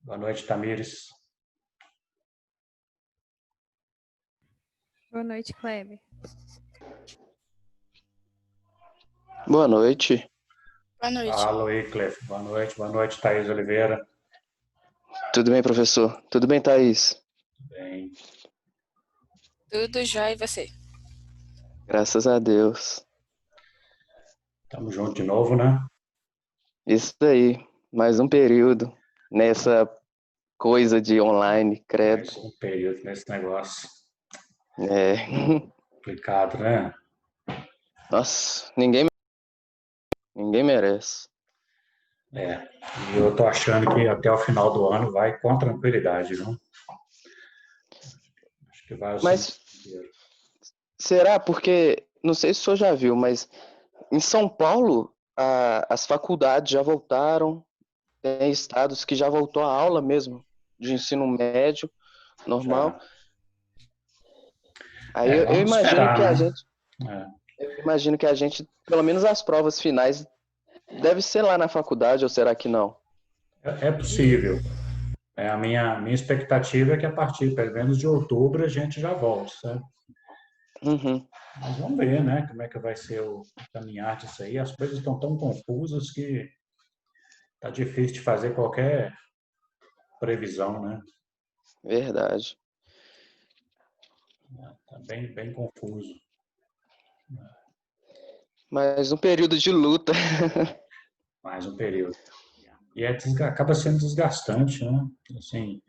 Boa noite, Tamires. Boa noite, Kleber. Boa noite. Boa noite. Alô, Clef. Boa noite, Thaís Oliveira. Tudo bem, professor? Tudo bem, Thaís? Bem, Tudo jóia e você? Graças a Deus. estamos juntos de novo, né? Isso aí, mais um período nessa coisa de online, credo. Mais um período nesse negócio. É. Complicado, né? Nossa, ninguém merece. É. E eu tô achando que até o final do ano vai com tranquilidade, viu? Acho que vai o Mas semestre inteiro. será? Porque, não sei se o senhor já viu, mas em São Paulo, as faculdades já voltaram, tem estados que já voltou a aula mesmo, de ensino médio, normal. Já. Aí eu Vamos imagino esperar, que a né? gente, pelo menos as provas finais, deve ser lá na faculdade, ou será que não? É possível. A minha expectativa é que a partir, pelo menos, de outubro a gente já volte, sabe? Uhum. Mas vamos ver, né? Como é que vai ser o caminhar disso aí. As coisas estão tão confusas que tá difícil de fazer qualquer previsão, né? Verdade. Tá bem confuso. Mas um período de luta. Mais um período. E acaba sendo desgastante, né? Assim,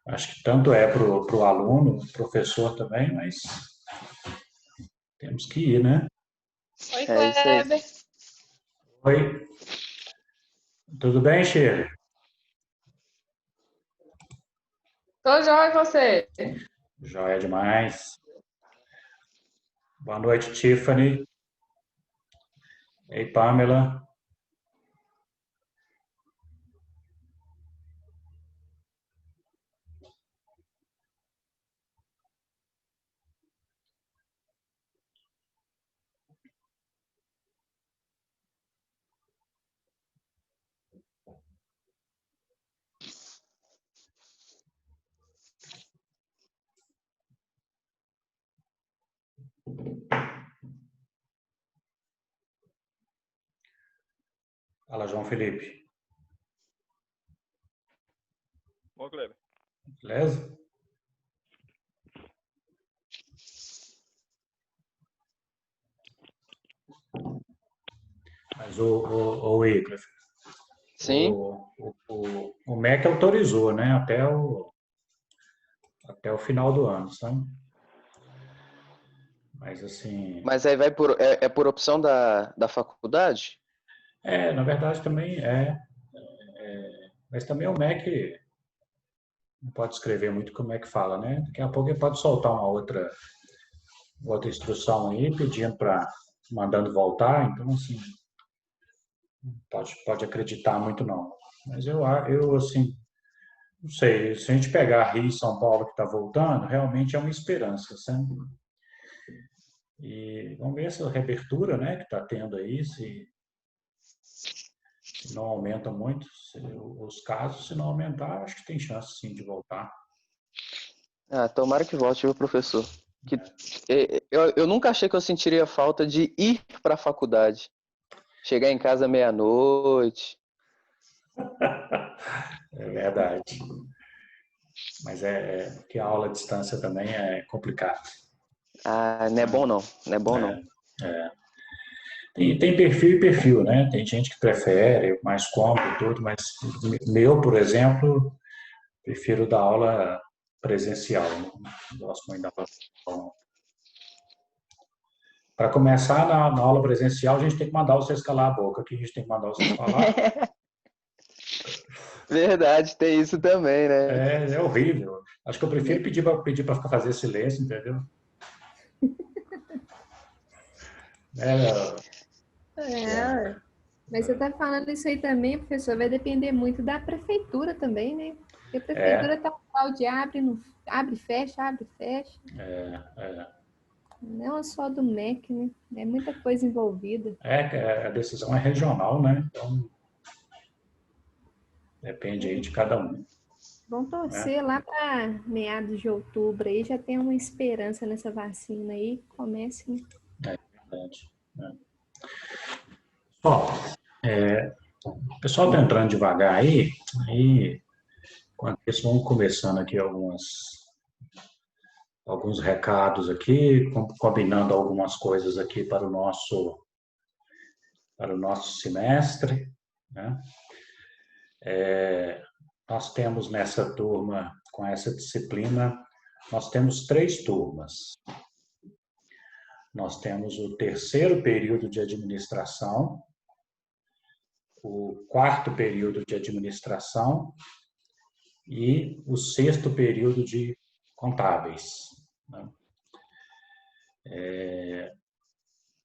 acho que tanto é para o aluno, professor também, mas temos que ir, né? Oi, É isso aí. Kleber. Oi, tudo bem, Sheila? Tô jóia, e você? Joia demais. Boa noite, Tiffany. Ei, Pamela. Fala, João Felipe. Bom, Kleber. Beleza? Mas o Wycliffe, Sim, o MEC autorizou, né? Até o final do ano, sabe? Mas assim, mas aí vai é por opção da faculdade? na verdade também mas também o MEC não pode escrever muito como é que fala, né? Daqui a pouco ele pode soltar uma outra instrução aí, pedindo para, mandando voltar, então assim, pode acreditar muito não. Mas eu assim, não sei, se a gente pegar Rio e São Paulo que está voltando, realmente é uma esperança, sabe? E vamos ver essa reabertura, né, que está tendo aí, se não aumenta muito os casos, se não aumentar, acho que tem chance sim de voltar. Ah, tomara que volte, viu, professor? Que, eu nunca achei que eu sentiria falta de ir para a faculdade. Chegar em casa meia-noite. É verdade. Mas porque a aula à distância também é complicado. Ah, não é bom não. Não é bom não. Tem perfil e perfil, né? Tem gente que prefere, mais cômodo e tudo, mas meu, por exemplo, prefiro dar aula presencial. Não gosto muito da aula. Para começar na aula presencial, a gente tem que mandar vocês calar a boca, que a gente tem que mandar vocês falar. Verdade, tem isso também, né? É horrível. Acho que eu prefiro pedir para fazer silêncio, entendeu? Mas você está falando isso aí também, professor, vai depender muito da prefeitura também, né? Porque a prefeitura tá um tal de abre, não, abre, fecha, abre, fecha. Não é só do MEC, né? É muita coisa envolvida. A decisão é regional, né? Então, depende aí de cada um. Vamos né? torcer lá para meados de outubro aí, já tem uma esperança nessa vacina aí, comece, né? É verdade. Bom, o pessoal está entrando devagar aí, enquanto isso, vamos começando aqui alguns recados aqui, combinando algumas coisas aqui para o nosso semestre, né? Nós temos nessa turma, com essa disciplina, nós temos 3 turmas. Nós temos o terceiro período de administração, o quarto período de administração e o sexto período de contábeis, né?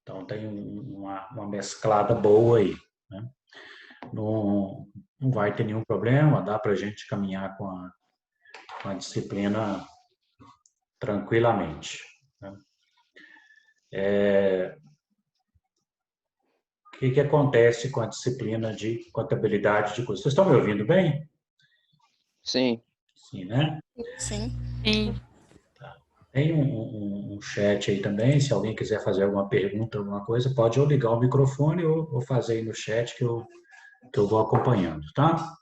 Então, tem uma mesclada boa aí, né? Não vai ter nenhum problema, dá para a gente caminhar com a disciplina tranquilamente, né? O que acontece com a disciplina de contabilidade de custos? Vocês estão me ouvindo bem? Sim. Sim, né? Sim. Sim. Tem um chat aí também, se alguém quiser fazer alguma pergunta, alguma coisa, pode ou ligar o microfone ou fazer aí no chat que eu vou acompanhando, tá?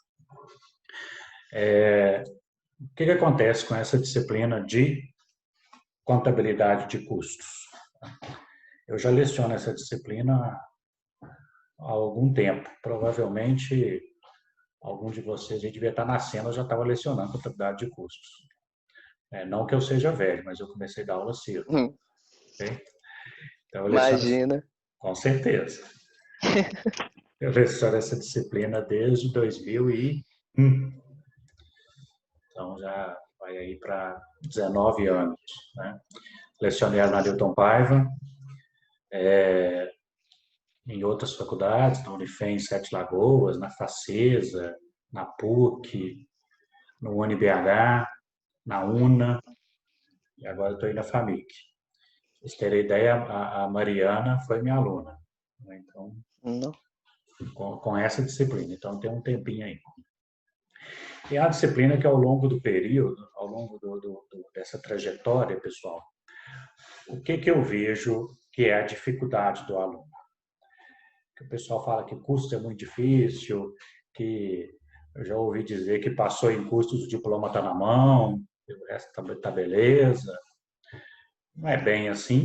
O que acontece com essa disciplina de contabilidade de custos? Eu já leciono essa disciplina há algum tempo. Provavelmente, algum de vocês já devia estar nascendo, eu já estava lecionando contabilidade de custos. Não que eu seja velho, mas eu comecei a dar aula cedo. Okay? Então, Imagina. Com certeza. Eu leciono essa disciplina desde 2001. Então, já vai aí para 19 anos, né? Lecionei na Newton Paiva, em outras faculdades, na Unifem em Sete Lagoas, na Facesa, na PUC, no UniBH, na UNA, e agora estou aí na FAMIC. Pra vocês terem ideia, a Mariana foi minha aluna, né? Então, Não. com essa disciplina. Então, tem um tempinho aí. E a disciplina que ao longo do período, ao longo dessa trajetória, pessoal, o que eu vejo que é a dificuldade do aluno? Que o pessoal fala que custo é muito difícil, que eu já ouvi dizer que passou em custos, o diploma está na mão, o resto está beleza. Não é bem assim,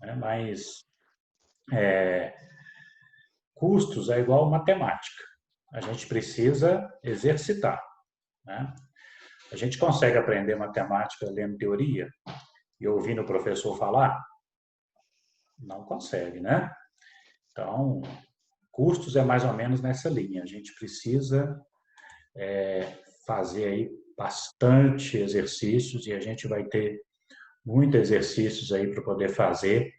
né? Mas custos é igual matemática. A gente precisa exercitar, né? A gente consegue aprender matemática lendo teoria e ouvindo o professor falar? Não consegue, né? Então, custos é mais ou menos nessa linha. A gente precisa fazer aí bastante exercícios e a gente vai ter muitos exercícios aí para poder fazer,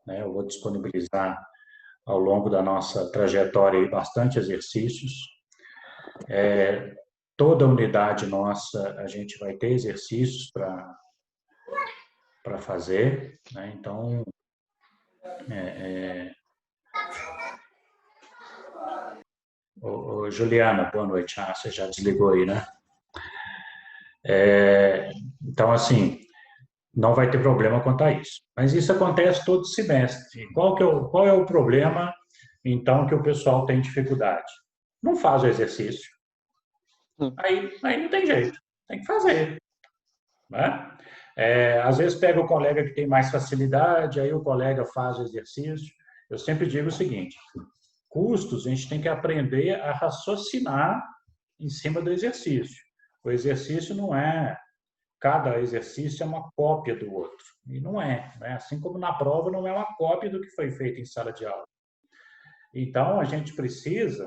né? Eu vou disponibilizar ao longo da nossa trajetória aí bastante exercícios. Toda unidade nossa a gente vai ter exercícios para fazer, né? Então, Juliana, boa noite. Você já desligou aí, né? Então, assim, não vai ter problema quanto a isso. Mas isso acontece todo semestre. Qual é o problema, então, que o pessoal tem dificuldade? Não faz o exercício. Aí não tem jeito. Tem que fazer, né? Às vezes pega o colega que tem mais facilidade, aí o colega faz o exercício. Eu sempre digo o seguinte: custos, a gente tem que aprender a raciocinar em cima do exercício. O exercício não é... Cada exercício é uma cópia do outro. E não é, né? Assim como na prova não é uma cópia do que foi feito em sala de aula. Então, a gente precisa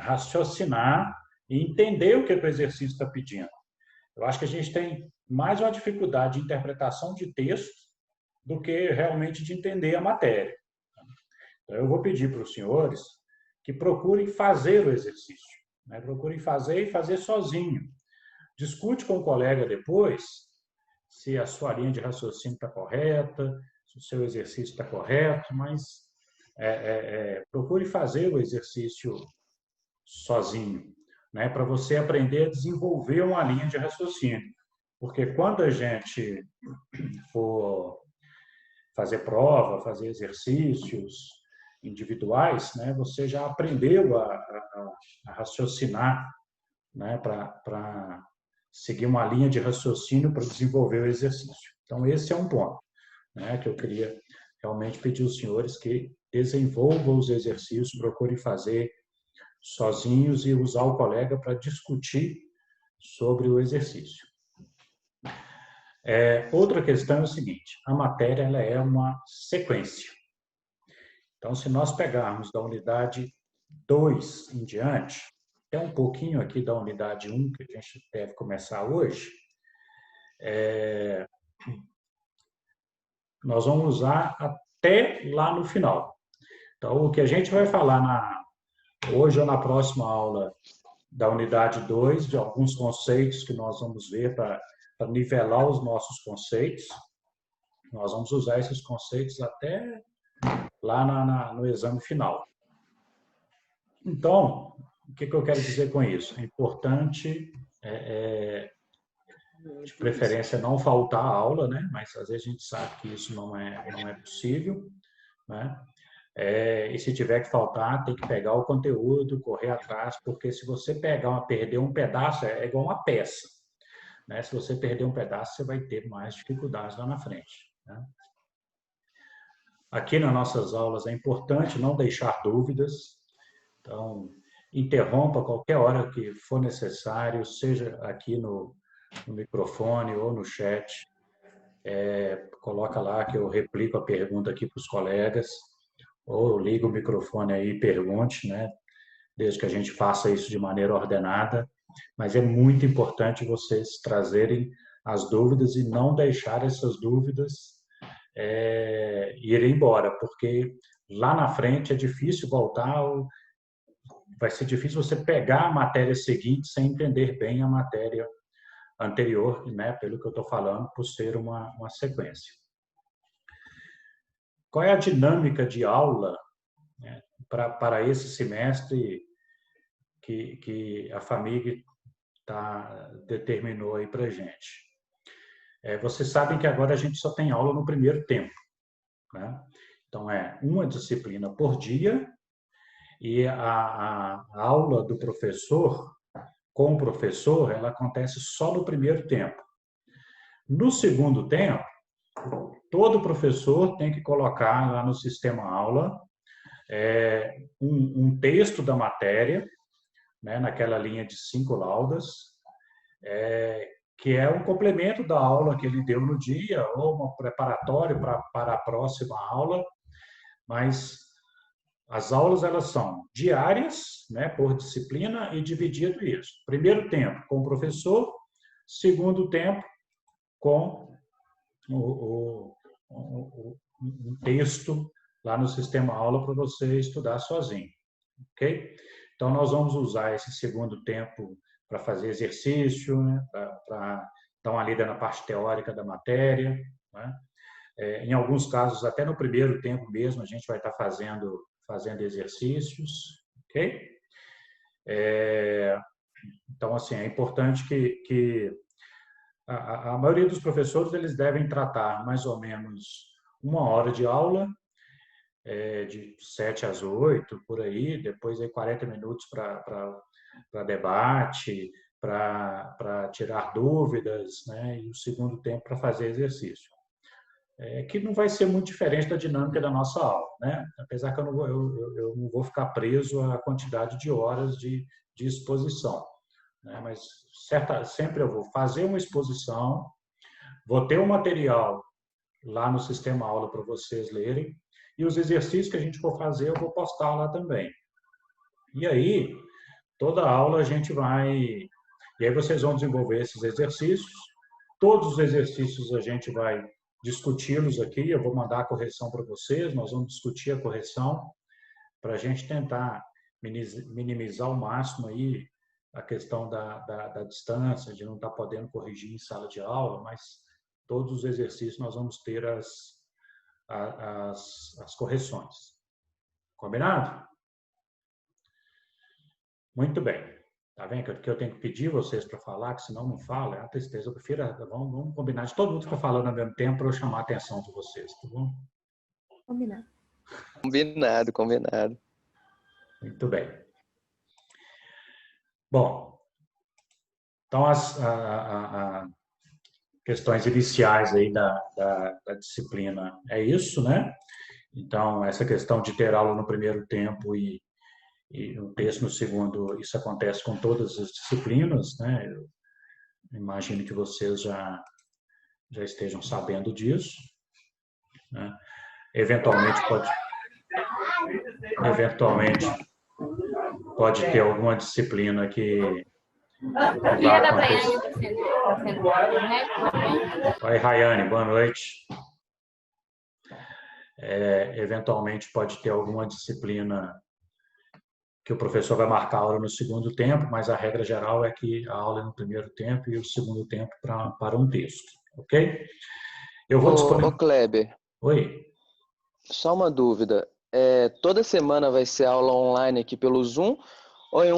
raciocinar e entender o que o exercício está pedindo. Eu acho que a gente tem mais uma dificuldade de interpretação de texto do que realmente de entender a matéria. Então, eu vou pedir para os senhores que procurem fazer o exercício, né? Procurem fazer e fazer sozinho. Discute com o colega depois se a sua linha de raciocínio está correta, se o seu exercício está correto, mas procure fazer o exercício sozinho. né, para você aprender a desenvolver uma linha de raciocínio. Porque quando a gente for fazer prova, fazer exercícios individuais, né, você já aprendeu a raciocinar, né, para seguir uma linha de raciocínio para desenvolver o exercício. Então, esse é um ponto, né, que eu queria realmente pedir aos senhores que desenvolvam os exercícios, procurem fazer sozinhos e usar o colega para discutir sobre o exercício. Outra questão é o seguinte, a matéria ela é uma sequência. Então, se nós pegarmos da unidade 2 em diante, é um pouquinho aqui da unidade 1, que a gente deve começar hoje, nós vamos usar até lá no final. Então, o que a gente vai falar hoje ou na próxima aula da unidade 2, de alguns conceitos que nós vamos ver para nivelar os nossos conceitos, nós vamos usar esses conceitos até lá no exame final. Então, o que eu quero dizer com isso? É importante, de preferência, não faltar a aula, né? Mas às vezes a gente sabe que isso não é possível, né? E se tiver que faltar, tem que pegar o conteúdo, correr atrás, porque se você perder um pedaço, é igual uma peça, né? Se você perder um pedaço, você vai ter mais dificuldades lá na frente, né? Aqui nas nossas aulas é importante não deixar dúvidas, então interrompa a qualquer hora que for necessário, seja aqui no microfone ou no chat, coloca lá que eu replico a pergunta aqui para os colegas, ou liga o microfone aí e pergunte, né? Desde que a gente faça isso de maneira ordenada, mas é muito importante vocês trazerem as dúvidas e não deixar essas dúvidas irem embora, porque lá na frente é difícil voltar, vai ser difícil você pegar a matéria seguinte sem entender bem a matéria anterior, né, pelo que eu estou falando, por ser uma sequência. Qual é a dinâmica de aula, né, para esse semestre que a FAMIG determinou aí para a gente? Vocês sabem que agora a gente só tem aula no primeiro tempo, né? Então, uma disciplina por dia e a aula do professor, com o professor, ela acontece só no primeiro tempo. No segundo tempo, todo professor tem que colocar lá no sistema aula um texto da matéria, né, naquela linha de 5 laudas, que é um complemento da aula que ele deu no dia, ou um preparatório para a próxima aula, mas as aulas elas são diárias, né, por disciplina, e dividido isso. Primeiro tempo com o professor, segundo tempo com um texto lá no sistema aula para você estudar sozinho, ok? Então, nós vamos usar esse segundo tempo para fazer exercício, né, para dar uma lida na parte teórica da matéria, né? Em alguns casos, até no primeiro tempo mesmo, a gente vai estar fazendo exercícios, ok? Então, assim, é importante que a maioria dos professores eles devem tratar mais ou menos 1 hora de aula, de 7 às 8, por aí, depois aí 40 minutos para debate, para tirar dúvidas, né? E o segundo tempo para fazer exercício. Que não vai ser muito diferente da dinâmica da nossa aula, né? Apesar que eu não vou ficar preso à quantidade de horas de exposição, né? Mas sempre eu vou fazer uma exposição, vou ter um material lá no sistema aula para vocês lerem, e os exercícios que a gente for fazer eu vou postar lá também. E aí, toda aula a gente vai... E aí vocês vão desenvolver esses exercícios, todos os exercícios a gente vai discuti-los aqui, eu vou mandar a correção para vocês, nós vamos discutir a correção para a gente tentar minimizar ao máximo aí a questão da distância, de não estar podendo corrigir em sala de aula, mas todos os exercícios nós vamos ter as correções. Combinado? Muito bem. Tá vendo que eu tenho que pedir vocês para falar, que senão não fala, é uma tristeza. Eu prefiro, vamos combinar de todo mundo ficar falando ao mesmo tempo para eu chamar a atenção de vocês, tá bom? Combinado. Combinado, combinado. Muito bem. Bom, então as questões iniciais aí da disciplina é isso, né? Então, essa questão de ter aula no primeiro tempo e um texto no segundo, isso acontece com todas as disciplinas, né? Eu imagino que vocês já estejam sabendo disso, né? Eventualmente pode ter alguma disciplina que vai acontecer. Oi, Rayane, boa noite. Eventualmente pode ter alguma disciplina que o professor vai marcar a aula no segundo tempo, mas a regra geral é que a aula é no primeiro tempo e o segundo tempo para um texto, ok? Eu vou Ô, Kleber, Oi. só uma dúvida. Toda semana vai ser aula online aqui pelo Zoom? Ou em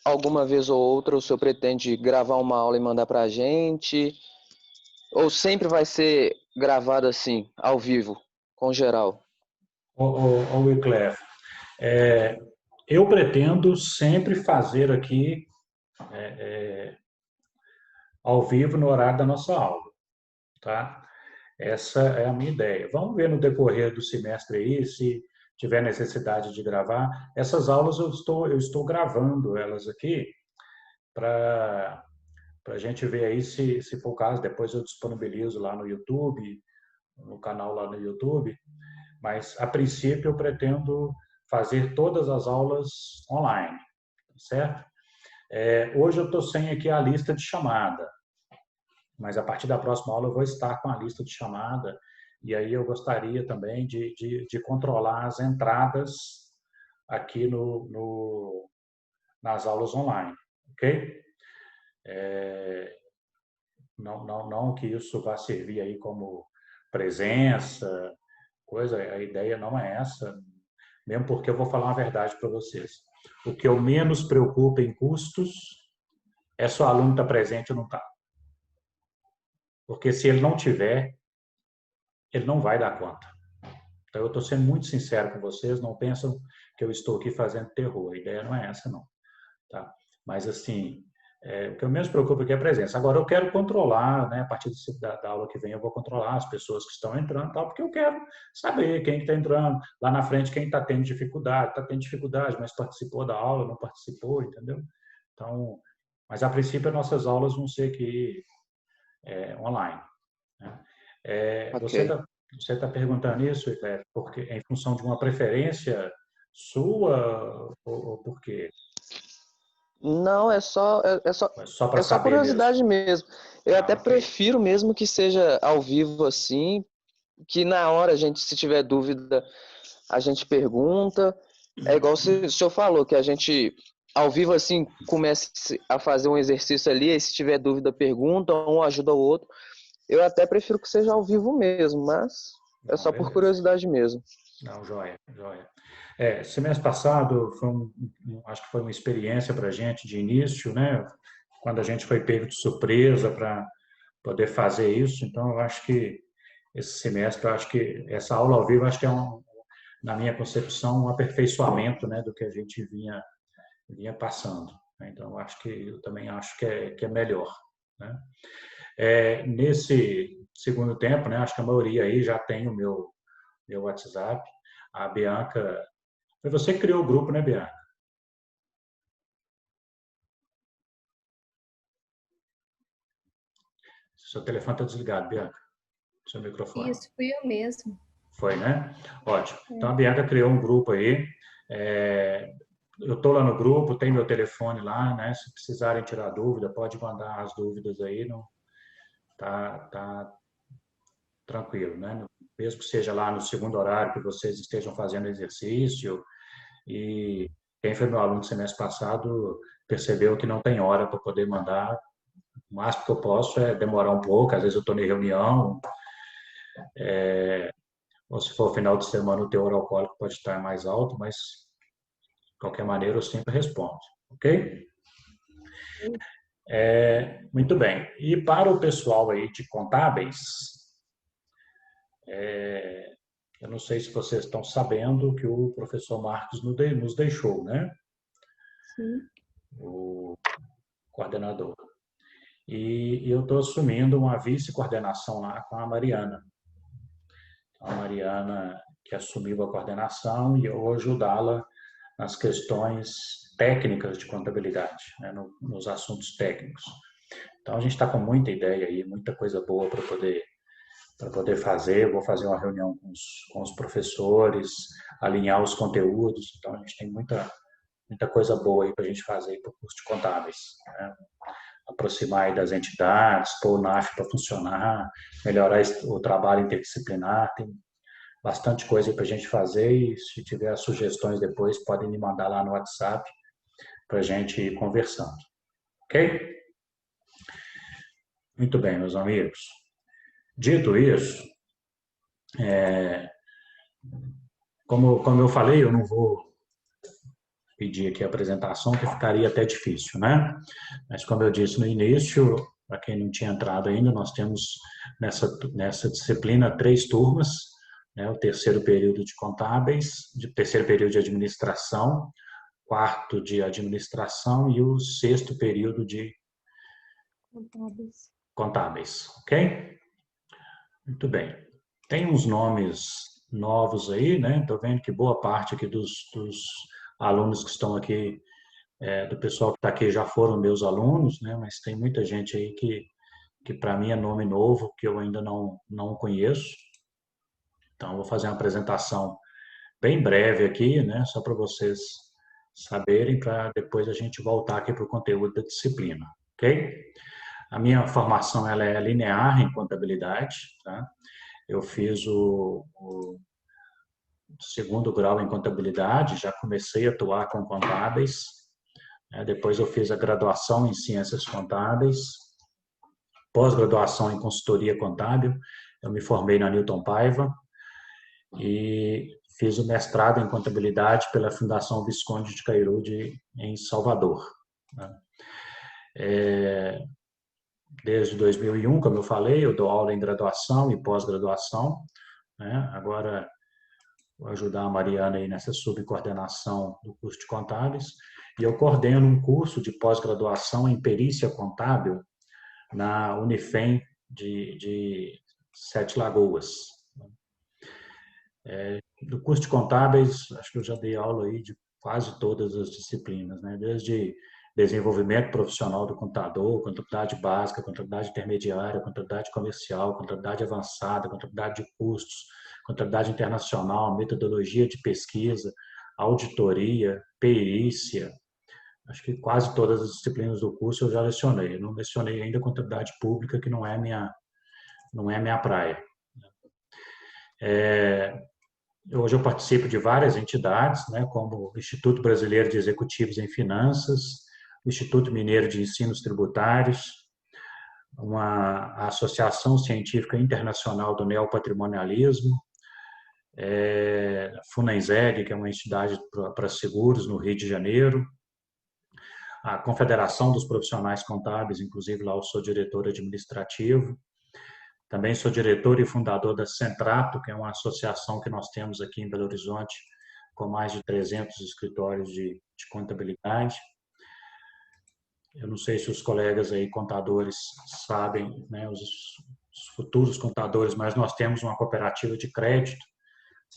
alguma vez ou outra o senhor pretende gravar uma aula e mandar para a gente? Ou sempre vai ser gravado assim, ao vivo, com geral? Ô, Wyclef, eu pretendo sempre fazer aqui ao vivo no horário da nossa aula, tá? Essa é a minha ideia. Vamos ver no decorrer do semestre aí, se tiver necessidade de gravar. Essas aulas eu estou gravando elas aqui para a gente ver aí se for o caso. Depois eu disponibilizo lá no YouTube, no canal lá no YouTube. Mas, a princípio, eu pretendo fazer todas as aulas online, certo? Hoje eu estou sem aqui a lista de chamada, mas a partir da próxima aula eu vou estar com a lista de chamada e aí eu gostaria também de controlar as entradas aqui nas aulas online, ok? Não que isso vá servir aí como presença, a ideia não é essa, mesmo porque eu vou falar uma verdade para vocês. O que eu menos preocupo em custos é se o aluno está presente ou não está. Porque se ele não tiver, ele não vai dar conta. Então, eu estou sendo muito sincero com vocês, não pensam que eu estou aqui fazendo terror. A ideia não é essa, não. Tá? Mas, assim, o que eu menos preocupo aqui é a presença. Agora, eu quero controlar, né, a partir da aula que vem, eu vou controlar as pessoas que estão entrando, tal, porque eu quero saber quem está entrando. Lá na frente, quem está tendo dificuldade, mas participou da aula, não participou, entendeu? Então, mas, a princípio, as nossas aulas vão ser aqui online. Né? Okay. Você tá perguntando isso, porque em função de uma preferência sua ou por quê? Não, é só Para saber curiosidade mesmo. Eu até ok. prefiro mesmo que seja ao vivo assim, que na hora a gente, se tiver dúvida, a gente pergunta. É igual o senhor falou, que a gente, ao vivo assim, comece a fazer um exercício ali, e se tiver dúvida, pergunta, um ajuda o outro. Eu até prefiro que seja ao vivo mesmo, mas é só por curiosidade mesmo. Não, joia. Semestre passado acho que foi uma experiência para a gente de início, né? Quando a gente foi pego de surpresa para poder fazer isso. Então, eu acho que esse semestre, eu acho que essa aula ao vivo, acho que na minha concepção, um aperfeiçoamento, né, do que a gente vinha passando. Então, eu também acho que é melhor, né? Nesse segundo tempo, né, acho que a maioria aí já tem o meu WhatsApp. A Bianca, foi você que criou o grupo, né, Bianca? Seu telefone está desligado, Bianca. Seu microfone. Isso, fui eu mesmo. Foi, né? Ótimo. Então, a Bianca criou um grupo aí. Eu estou lá no grupo, tem meu telefone lá, né? Se precisarem tirar dúvida, pode mandar as dúvidas aí. Não, tá tranquilo, né? Mesmo que seja lá no segundo horário que vocês estejam fazendo exercício. E quem foi meu aluno no semestre passado percebeu que não tem hora para poder mandar. O máximo que eu posso é demorar um pouco, às vezes eu estou em reunião, ou se for final de semana o teor alcoólico pode estar mais alto, mas de qualquer maneira eu sempre respondo, ok? Muito bem. E para o pessoal aí de contábeis, eu não sei se vocês estão sabendo que o professor Marcos nos deixou, né? Sim. O coordenador. E eu estou assumindo uma vice-coordenação lá com a Mariana. A Mariana que assumiu a coordenação e eu vou ajudá-la nas questões técnicas de contabilidade, né, nos assuntos técnicos. Então, a gente está com muita ideia aí, muita coisa boa para poder fazer. Eu vou fazer uma reunião com os professores, alinhar os conteúdos. Então, a gente tem muita coisa boa aí para a gente fazer para o curso de contábeis, né? Aproximar aí das entidades, pôr o NAF para funcionar, melhorar o trabalho interdisciplinar. Tem bastante coisa para a gente fazer e se tiver sugestões depois, podem me mandar lá no WhatsApp para a gente ir conversando. Ok? Muito bem, meus amigos. Dito isso, como eu falei, eu não vou pedir aqui a apresentação, que ficaria até difícil, né? Mas como eu disse no início, para quem não tinha entrado ainda, nós temos nessa disciplina 3 turmas, né? O terceiro período de contábeis, terceiro período de administração, quarto de administração e o sexto período de contábeis, ok? Muito bem. Tem uns nomes novos aí, né? Estou vendo que boa parte aqui dos alunos que estão aqui, do pessoal que está aqui já foram meus alunos, né? Mas tem muita gente aí que para mim é nome novo, que eu ainda não conheço. Então, vou fazer uma apresentação bem breve aqui, né? Só para vocês saberem, para depois a gente voltar aqui para o conteúdo da disciplina, ok? A minha formação ela é linear em contabilidade, tá? Eu fiz o segundo grau em contabilidade, já comecei a atuar com contábeis, né? Depois eu fiz a graduação em ciências contábeis, pós-graduação em consultoria contábil, eu me formei na Newton Paiva e fiz o mestrado em contabilidade pela Fundação Visconde de Cairudi em Salvador, né? Desde 2001, como eu falei, eu dou aula em graduação e pós-graduação, né? Agora vou ajudar a Mariana aí nessa subcoordenação do curso de contábeis e eu coordeno um curso de pós-graduação em perícia contábil na Unifem de Sete Lagoas. Do curso de contábeis, acho que eu já dei aula aí de quase todas as disciplinas, né? Desde desenvolvimento profissional do contador, contabilidade básica, contabilidade intermediária, contabilidade comercial, contabilidade avançada, contabilidade de custos, contabilidade internacional, metodologia de pesquisa, auditoria, perícia. Acho que quase todas as disciplinas do curso eu já lecionei. Eu não lecionei ainda contabilidade pública, que não é minha praia. Hoje eu participo de várias entidades, né, como o Instituto Brasileiro de Executivos em Finanças, o Instituto Mineiro de Ensinos Tributários, a Associação Científica Internacional do Neopatrimonialismo, a Funenseg, que é uma entidade para seguros no Rio de Janeiro, a Confederação dos Profissionais Contábeis, inclusive lá eu sou diretor administrativo. Também sou diretor e fundador da Centrato, que é uma associação que nós temos aqui em Belo Horizonte, com mais de 300 escritórios de contabilidade. Eu não sei se os colegas aí contadores sabem, né, os futuros contadores, mas nós temos uma cooperativa de crédito,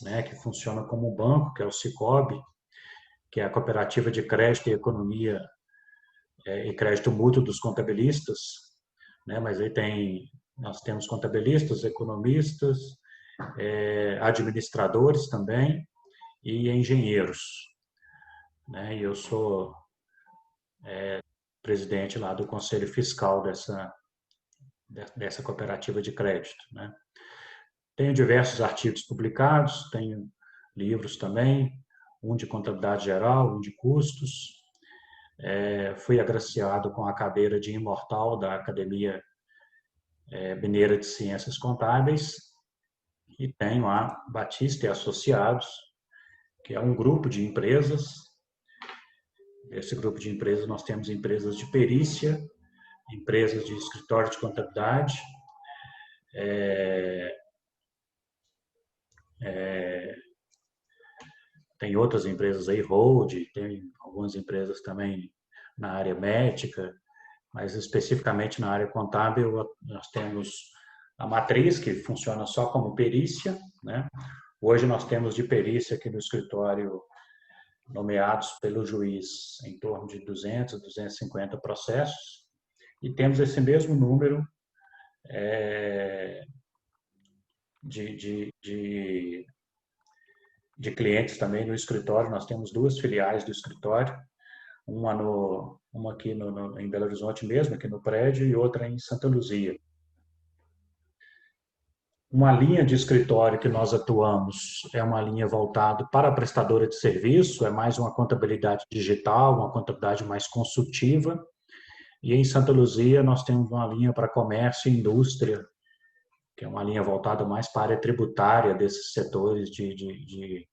né, que funciona como um banco, que é o Cicobi, que é a cooperativa de crédito e economia e crédito mútuo dos contabilistas, né, mas aí nós temos contabilistas, economistas, administradores também e engenheiros, né? E eu sou presidente lá do Conselho Fiscal dessa cooperativa de crédito, né? Tenho diversos artigos publicados, tenho livros também, um de contabilidade geral, um de custos. Fui agraciado com a cadeira de imortal da Academia Mineira de Ciências Contábeis e tenho a Batista e Associados, que é um grupo de empresas Esse grupo de empresas, nós temos empresas de perícia, empresas de escritório de contabilidade, tem outras empresas aí, hold, tem algumas empresas também na área médica, mas especificamente na área contábil, nós temos a matriz, que funciona só como perícia, né? Hoje nós temos de perícia aqui no escritório, nomeados pelo juiz, em torno de 200, 250 processos, e temos esse mesmo número de clientes também no escritório. Nós temos 2 filiais do escritório, uma aqui em Belo Horizonte mesmo, aqui no prédio, e outra em Santa Luzia. Uma linha de escritório que nós atuamos é uma linha voltada para a prestadora de serviço, é mais uma contabilidade digital, uma contabilidade mais consultiva. E em Santa Luzia nós temos uma linha para comércio e indústria, que é uma linha voltada mais para a área tributária desses setores de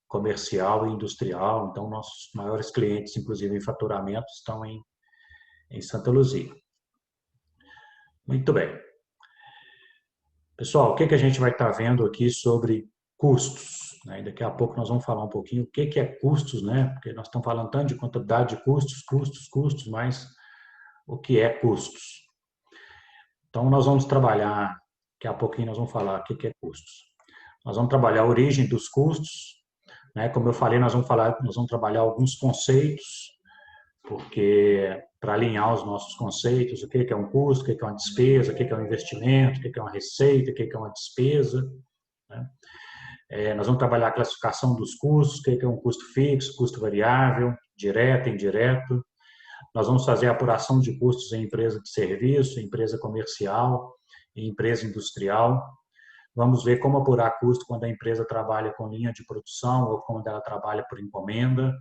comercial e industrial. Então, nossos maiores clientes, inclusive em faturamento, estão em Santa Luzia. Muito bem. Pessoal, o que a gente vai estar vendo aqui sobre custos? Né? Daqui a pouco nós vamos falar um pouquinho o que é custos, né? Porque nós estamos falando tanto de contabilidade de custos, mas o que é custos? Então, nós vamos trabalhar, daqui a pouquinho nós vamos falar o que é custos. Nós vamos trabalhar a origem dos custos, né? Como eu falei, nós vamos trabalhar alguns conceitos, porque para alinhar os nossos conceitos, o que é um custo, o que é uma despesa, o que é um investimento, o que é uma receita, o que é uma despesa, né? Nós vamos trabalhar a classificação dos custos, o que é um custo fixo, custo variável, direto, indireto. Nós vamos fazer a apuração de custos em empresa de serviço, empresa comercial e empresa industrial. Vamos ver como apurar custo quando a empresa trabalha com linha de produção ou quando ela trabalha por encomenda.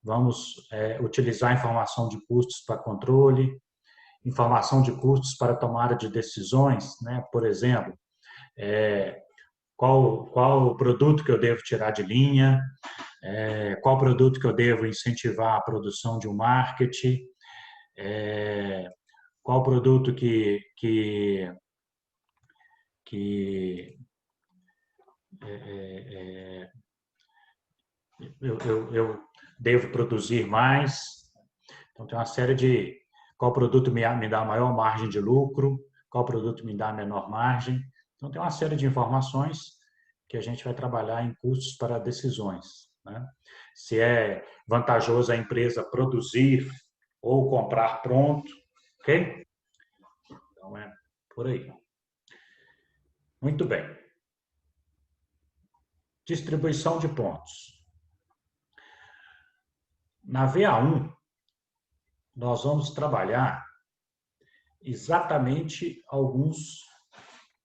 Vamos utilizar informação de custos para controle, informação de custos para tomada de decisões, né? Por exemplo, qual o produto que eu devo tirar de linha, qual produto que eu devo incentivar a produção de um marketing, qual produto que eu devo produzir mais. Então, tem uma série de qual produto me dá maior margem de lucro, qual produto me dá menor margem. Então, tem uma série de informações que a gente vai trabalhar em custos para decisões, né? Se é vantajoso a empresa produzir ou comprar pronto, ok? Então, é por aí. Muito bem. Distribuição de pontos. Na VA1, nós vamos trabalhar exatamente alguns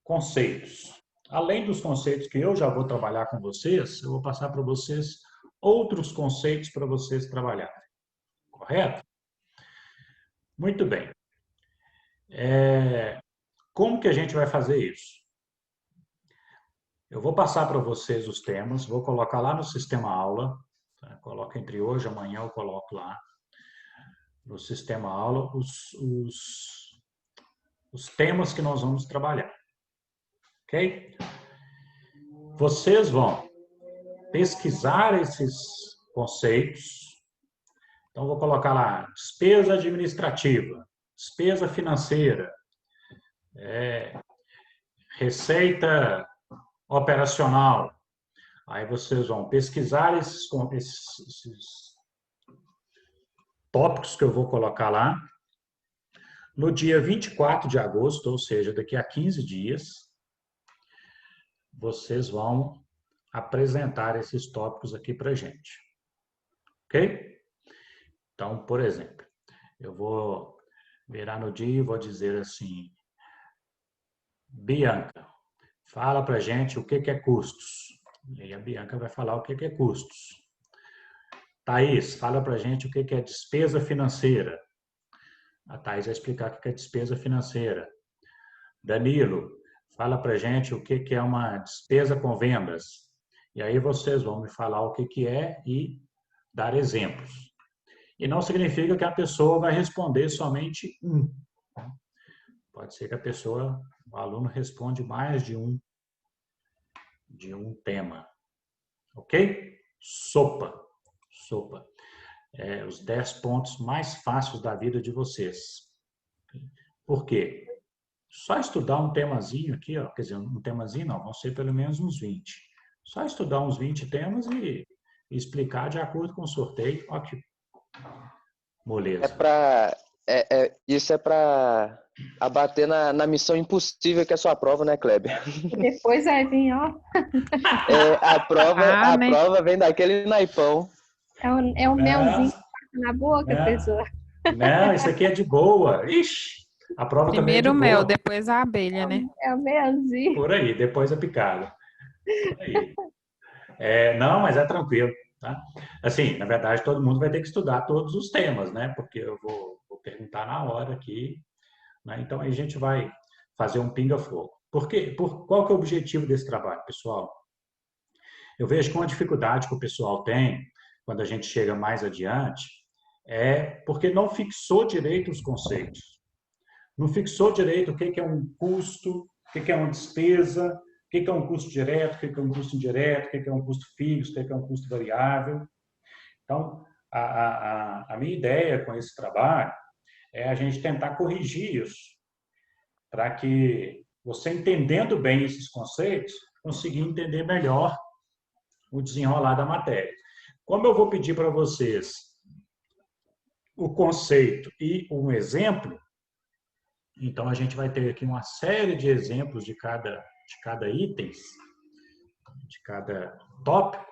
conceitos. Além dos conceitos que eu já vou trabalhar com vocês, eu vou passar para vocês outros conceitos para vocês trabalharem. Correto? Muito bem. Como que a gente vai fazer isso? Eu vou passar para vocês os temas, vou colocar lá no sistema aula, tá? Coloco entre hoje e amanhã, eu coloco lá no sistema aula os temas que nós vamos trabalhar. Ok? Vocês vão pesquisar esses conceitos. Então, vou colocar lá despesa administrativa, despesa financeira, receita operacional. Aí vocês vão pesquisar esses tópicos que eu vou colocar lá. No dia 24 de agosto, ou seja, daqui a 15 dias, vocês vão apresentar esses tópicos aqui para a gente. Ok? Então, por exemplo, eu vou virar no dia e vou dizer assim: Bianca, fala para a gente o que é custos. E aí a Bianca vai falar o que é custos. Thaís, fala para a gente o que é despesa financeira. A Thaís vai explicar o que é despesa financeira. Danilo, fala para a gente o que é uma despesa com vendas. E aí vocês vão me falar o que é e dar exemplos. E não significa que a pessoa vai responder somente um. Pode ser que o aluno responde mais de um tema. Ok? Sopa. Sopa. Os 10 pontos mais fáceis da vida de vocês. Por quê? Só estudar um temazinho aqui, ó, quer dizer, um temazinho não, vão ser pelo menos uns 20. Só estudar uns 20 temas e explicar de acordo com o sorteio. Ó, que moleza. Isso é para abater na missão impossível que é a sua prova, né, Kleber? E depois vai vir, ó. A prova vem daquele naipão. É um melzinho que passa na boca, pessoa. Não, isso aqui é de boa. Ixi, a prova também é de Primeiro o boa. mel, depois a abelha, né? É o melzinho. Por aí, depois a picada. Por aí. Não, mas é tranquilo. Tá? Assim, na verdade, todo mundo vai ter que estudar todos os temas, né? Porque eu vou perguntar na hora aqui. Né? Então, aí a gente vai fazer um pinga-fogo. Qual que é o objetivo desse trabalho, pessoal? Eu vejo que uma dificuldade que o pessoal tem, quando a gente chega mais adiante, é porque não fixou direito os conceitos. Não fixou direito o que é um custo, o que é uma despesa, o que é um custo direto, o que é um custo indireto, o que é um custo fixo, o que é um custo variável. Então, a minha ideia com esse trabalho é a gente tentar corrigir isso, para que você, entendendo bem esses conceitos, consiga entender melhor o desenrolar da matéria. Como eu vou pedir para vocês o conceito e um exemplo, então a gente vai ter aqui uma série de exemplos de cada item, de cada tópico,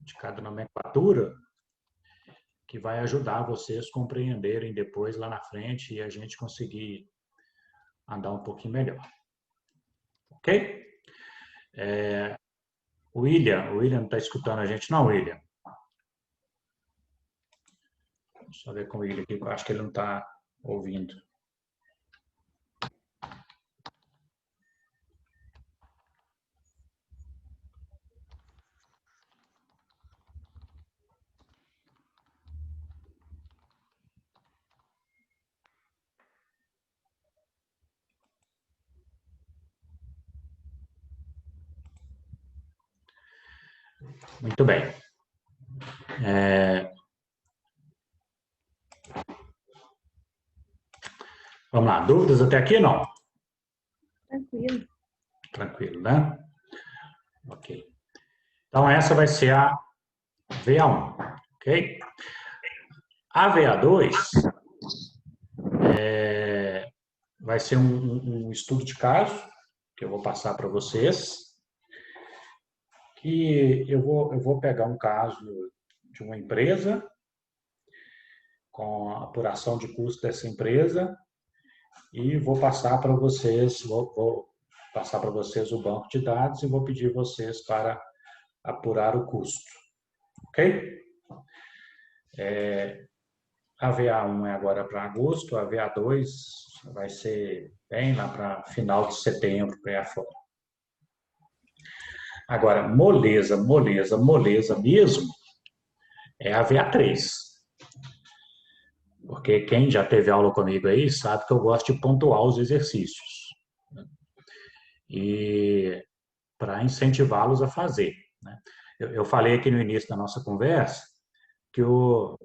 de cada nomenclatura, que vai ajudar vocês a compreenderem depois lá na frente e a gente conseguir andar um pouquinho melhor. Ok? O William não está escutando a gente, não, William? Deixa eu ver com ele aqui, eu acho que ele não está ouvindo. Muito bem. Vamos lá, dúvidas até aqui, não? Tranquilo. Tranquilo, né? Ok. Então, essa vai ser a VA1, ok? A VA2 vai ser um estudo de caso que eu vou passar para vocês, que eu vou pegar um caso de uma empresa, com a apuração de custo dessa empresa, e vou passar para vocês, vou passar para vocês o banco de dados e vou pedir vocês para apurar o custo. Ok? A VA1 é agora para agosto, a VA2 vai ser bem lá para final de setembro, para aí afora. Agora, moleza mesmo, é a VA3. Porque quem já teve aula comigo aí sabe que eu gosto de pontuar os exercícios. E para incentivá-los a fazer. Né? Eu falei aqui no início da nossa conversa que o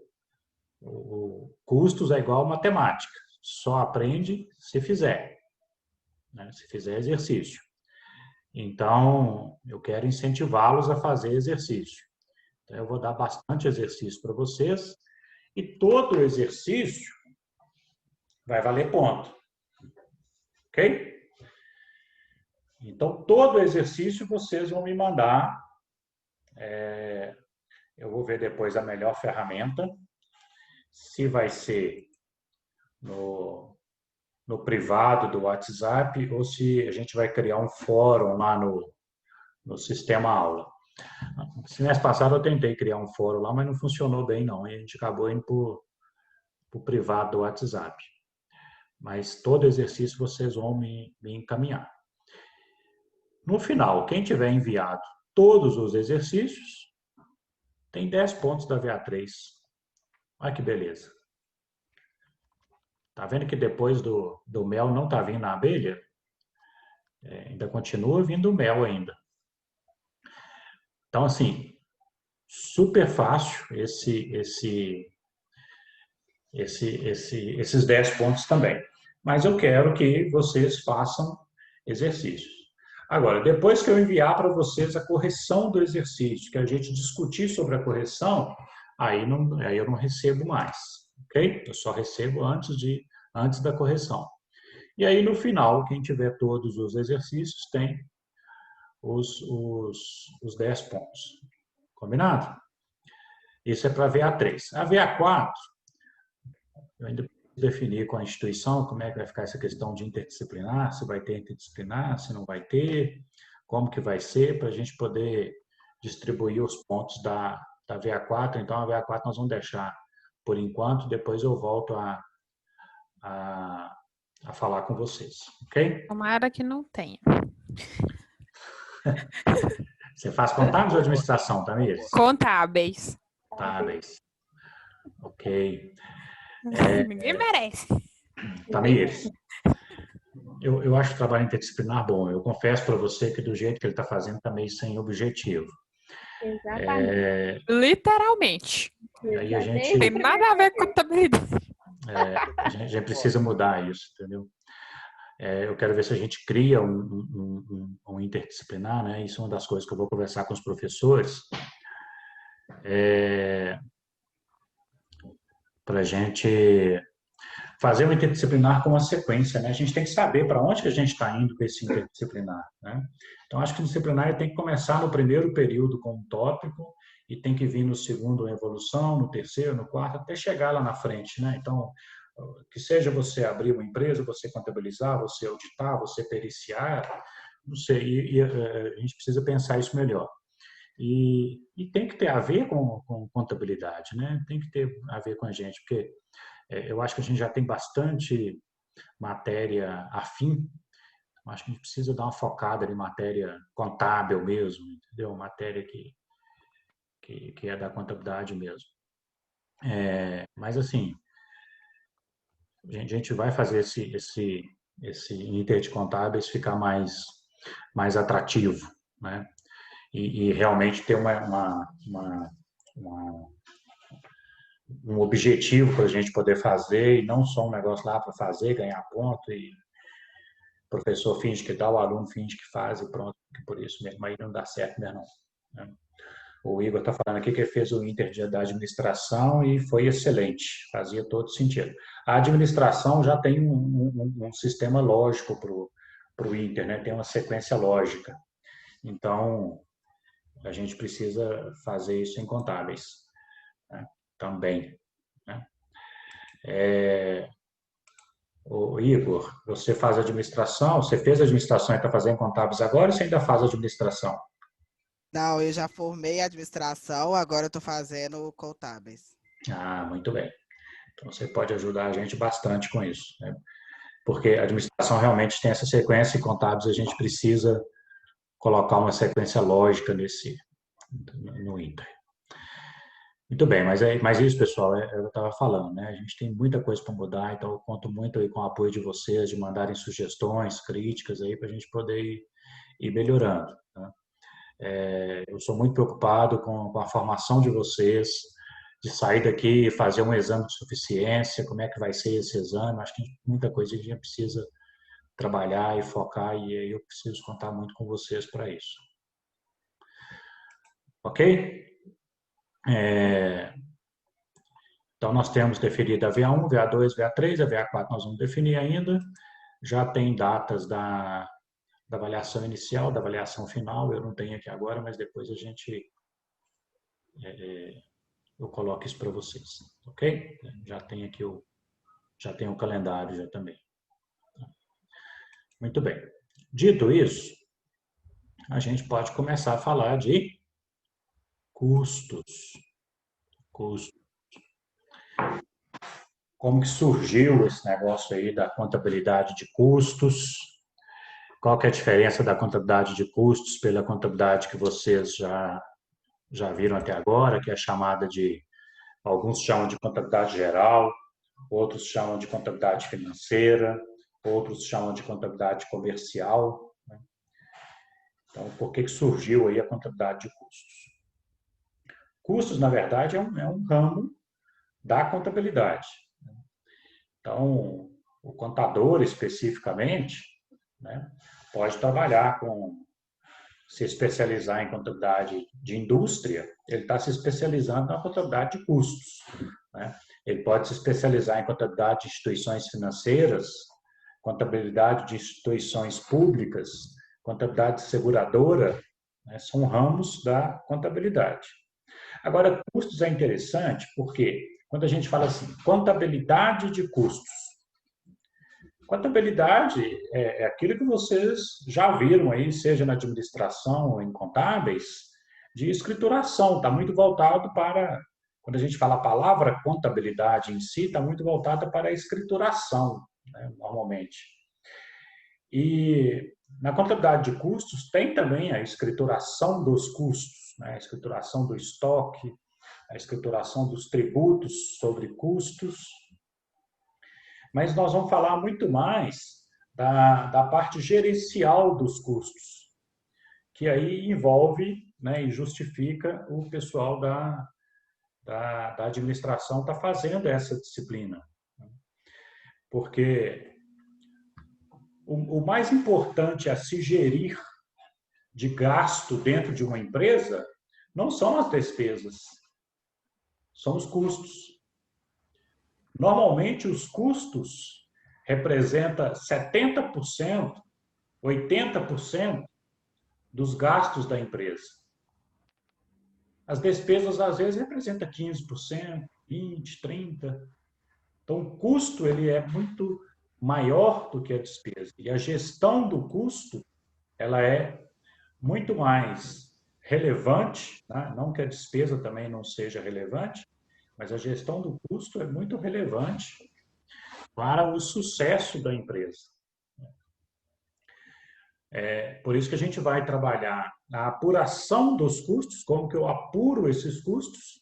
custos é igual a matemática. Só aprende se fizer. Né? Se fizer exercício. Então, eu quero incentivá-los a fazer exercício. Então, eu vou dar bastante exercício para vocês. E todo exercício vai valer ponto. Ok? Então, todo exercício vocês vão me mandar. Eu vou ver depois a melhor ferramenta. Se vai ser no privado do WhatsApp ou se a gente vai criar um fórum lá no sistema aula. No semestre passado eu tentei criar um fórum lá, mas não funcionou bem não. A gente acabou indo para o privado do WhatsApp. Mas todo exercício vocês vão me encaminhar. No final, quem tiver enviado todos os exercícios, tem 10 pontos da VA3. Olha que beleza. Tá vendo que depois do mel não tá vindo a abelha? Ainda continua vindo o mel ainda. Então, assim, super fácil esses 10 pontos também. Mas eu quero que vocês façam exercícios. Agora, depois que eu enviar para vocês a correção do exercício, que a gente discutir sobre a correção, aí eu não recebo mais, ok? Eu só recebo antes da correção. E aí, no final, quem tiver todos os exercícios tem os 10 pontos. Combinado? Isso é para a VA3. A VA4, eu ainda preciso definir com a instituição como é que vai ficar essa questão de interdisciplinar, se vai ter interdisciplinar, se não vai ter, como que vai ser, para a gente poder distribuir os pontos da VA4. Então, a VA4 nós vamos deixar por enquanto, depois eu volto a falar com vocês, ok? Tomara que não tenha. Você faz contábeis ou administração, Tamires? Contábeis. Contábeis. Ok. Ninguém merece. Tamires, eu acho o trabalho interdisciplinar bom. Eu confesso para você que do jeito que ele está fazendo está meio sem objetivo. Exatamente. Literalmente. Aí a gente, Não tem nada a ver com contabilidade. a gente precisa mudar isso, entendeu? Eu quero ver se a gente cria um interdisciplinar, né? Isso é uma das coisas que eu vou conversar com os professores. Para a gente fazer um interdisciplinar com uma sequência, né? A gente tem que saber para onde que a gente está indo com esse interdisciplinar, né? Então, acho que o disciplinar tem que começar no primeiro período com um tópico e tem que vir no segundo uma evolução, no terceiro, no quarto, até chegar lá na frente, né? Então, que seja você abrir uma empresa, você contabilizar, você auditar, você periciar, não sei, e a gente precisa pensar isso melhor. E tem que ter a ver com contabilidade, né? Tem que ter a ver com a gente, porque eu acho que a gente já tem bastante matéria afim. Acho que a gente precisa dar uma focada em matéria contábil mesmo, entendeu? Matéria que é da contabilidade mesmo. Mas, assim, a gente vai fazer esse Inter de Contábeis ficar mais atrativo, né? E realmente ter um objetivo para a gente poder fazer e não só um negócio lá para fazer, ganhar ponto e o professor finge que dá, o aluno finge que faz e pronto, que por isso mesmo aí não dá certo mesmo não, né? O Igor está falando aqui que ele fez o Inter da administração e foi excelente, fazia todo sentido. A administração já tem um sistema lógico para o Inter, né? Tem uma sequência lógica. Então, a gente precisa fazer isso em contábeis, né? Também, né? O Igor, você faz administração, você fez administração e está fazendo contábeis agora ou você ainda faz administração? Não, eu já formei administração, agora eu estou fazendo contábeis. Ah, muito bem. Então você pode ajudar a gente bastante com isso, né? Porque a administração realmente tem essa sequência e contábeis a gente precisa colocar uma sequência lógica no Inter. Muito bem, mas isso, pessoal, eu estava falando, né? A gente tem muita coisa para mudar, então eu conto muito aí com o apoio de vocês, de mandarem sugestões, críticas aí para a gente poder ir melhorando, né? Eu sou muito preocupado com a formação de vocês, de sair daqui e fazer um exame de suficiência, como é que vai ser esse exame. Acho que muita coisa a gente precisa trabalhar e focar, e aí eu preciso contar muito com vocês para isso. Ok? Então, nós temos definido a VA1, VA2, VA3, a VA4 nós vamos definir ainda. Já tem datas da avaliação inicial, da avaliação final, eu não tenho aqui agora, mas depois eu coloco isso para vocês, ok? Já tem aqui o calendário já também. Muito bem. Dito isso, a gente pode começar a falar de custos. Como que surgiu esse negócio aí da contabilidade de custos? Qual que é a diferença da contabilidade de custos pela contabilidade que vocês já viram até agora, que é chamada de Alguns chamam de contabilidade geral, outros chamam de contabilidade financeira, outros chamam de contabilidade comercial. Né? Então, por que surgiu aí a contabilidade de custos? Custos, na verdade, é um ramo da contabilidade. Então, o contador, especificamente, né, pode trabalhar se especializar em contabilidade de indústria, ele está se especializando na contabilidade de custos. Né? Ele pode se especializar em contabilidade de instituições financeiras, contabilidade de instituições públicas, contabilidade seguradora, né? São ramos da contabilidade. Agora, custos é interessante porque quando a gente fala assim, contabilidade de custos, contabilidade é aquilo que vocês já viram aí, seja na administração ou em contábeis, de escrituração. Está muito voltado para, quando a gente fala a palavra contabilidade em si, está muito voltada para a escrituração, né, normalmente. E na contabilidade de custos tem também a escrituração dos custos, né, a escrituração do estoque, a escrituração dos tributos sobre custos. Mas nós vamos falar muito mais da parte gerencial dos custos, que aí envolve, né, e justifica o pessoal da administração estar fazendo essa disciplina. Porque o mais importante a se gerir de gasto dentro de uma empresa não são as despesas, são os custos. Normalmente, os custos representam 70%, 80% dos gastos da empresa. As despesas, às vezes, representam 15%, 20%, 30%. Então, o custo ele é muito maior do que a despesa. E a gestão do custo ela é muito mais relevante, né? Não que a despesa também não seja relevante, mas a gestão do custo é muito relevante para o sucesso da empresa. Por isso que a gente vai trabalhar a apuração dos custos, como que eu apuro esses custos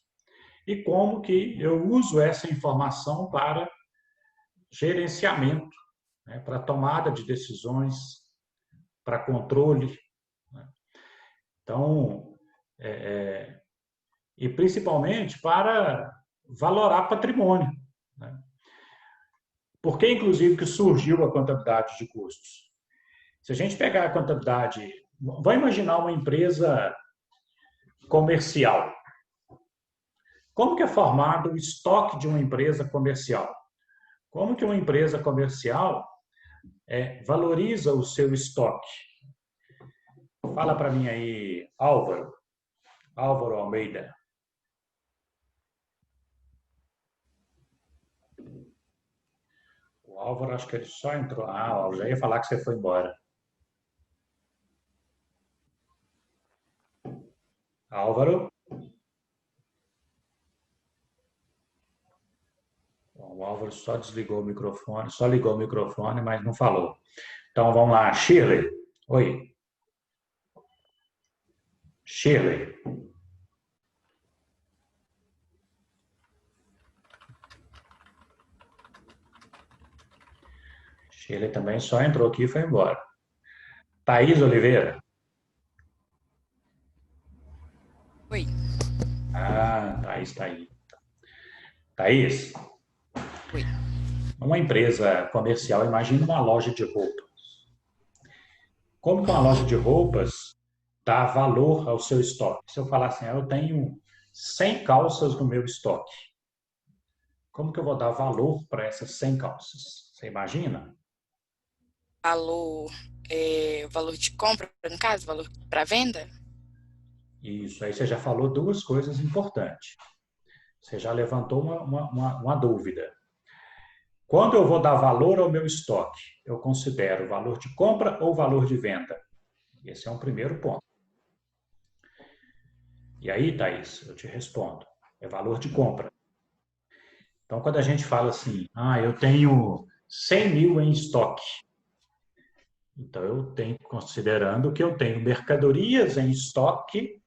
e como que eu uso essa informação para gerenciamento, né, para tomada de decisões, para controle. Né? Então, e principalmente para valorar patrimônio. Né? Por que, inclusive, que surgiu a contabilidade de custos? Se a gente pegar a contabilidade, vamos imaginar uma empresa comercial. Como que é formado o estoque de uma empresa comercial? Como que uma empresa comercial valoriza o seu estoque? Fala para mim aí, Álvaro Almeida. O Álvaro, acho que ele só entrou. Eu já ia falar que você foi embora. Álvaro? Bom, o Álvaro só desligou o microfone, só ligou o microfone, mas não falou. Então, vamos lá. Shirley. Oi. Shirley. Shirley também só entrou aqui e foi embora. Thaís Oliveira. Oi. Thaís está aí. Thaís. Oi. Uma empresa comercial, imagina uma loja de roupas. Como que uma loja de roupas dá valor ao seu estoque? Se eu falar assim, eu tenho 100 calças no meu estoque. Como que eu vou dar valor para essas 100 calças? Você imagina? Valor de compra, no caso, valor para venda? Isso, aí você já falou duas coisas importantes. Você já levantou uma dúvida. Quando eu vou dar valor ao meu estoque, eu considero valor de compra ou valor de venda? Esse é um primeiro ponto. E aí, Thaís, eu te respondo. É valor de compra. Então, quando a gente fala assim, eu tenho 100 mil em estoque. Então, eu tenho, considerando que eu tenho mercadorias em estoque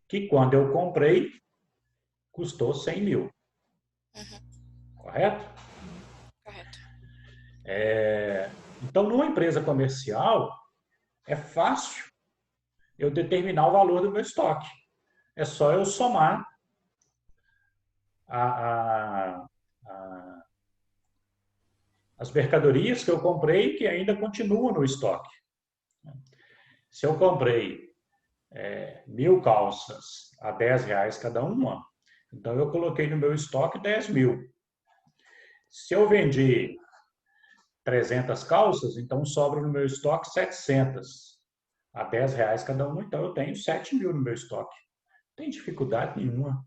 que, quando eu comprei, custou 100 mil. Correto? Correto. Então, numa empresa comercial, é fácil eu determinar o valor do meu estoque. É só eu somar as mercadorias que eu comprei que ainda continuam no estoque. Se eu comprei 1.000 calças a R$10 cada uma, então eu coloquei no meu estoque 10.000. Se eu vendi 300 calças, então sobra no meu estoque 700 a R$10 cada uma, então eu tenho 7.000 no meu estoque. Não tem dificuldade nenhuma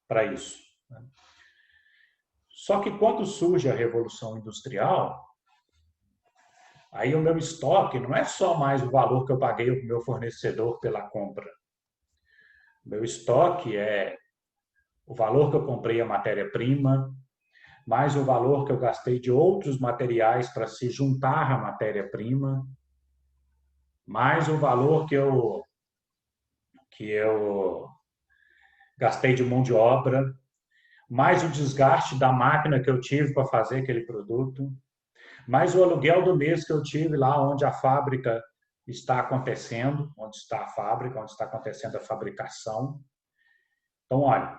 para isso. Só que quando surge a Revolução Industrial, aí o meu estoque não é só mais o valor que eu paguei ao meu fornecedor pela compra. O meu estoque é o valor que eu comprei a matéria-prima, mais o valor que eu gastei de outros materiais para se juntar à matéria-prima, mais o valor que eu gastei de mão de obra, mais o desgaste da máquina que eu tive para fazer aquele produto, mais o aluguel do mês que eu tive lá onde a fábrica está acontecendo, onde está a fábrica, onde está acontecendo a fabricação. Então, olha,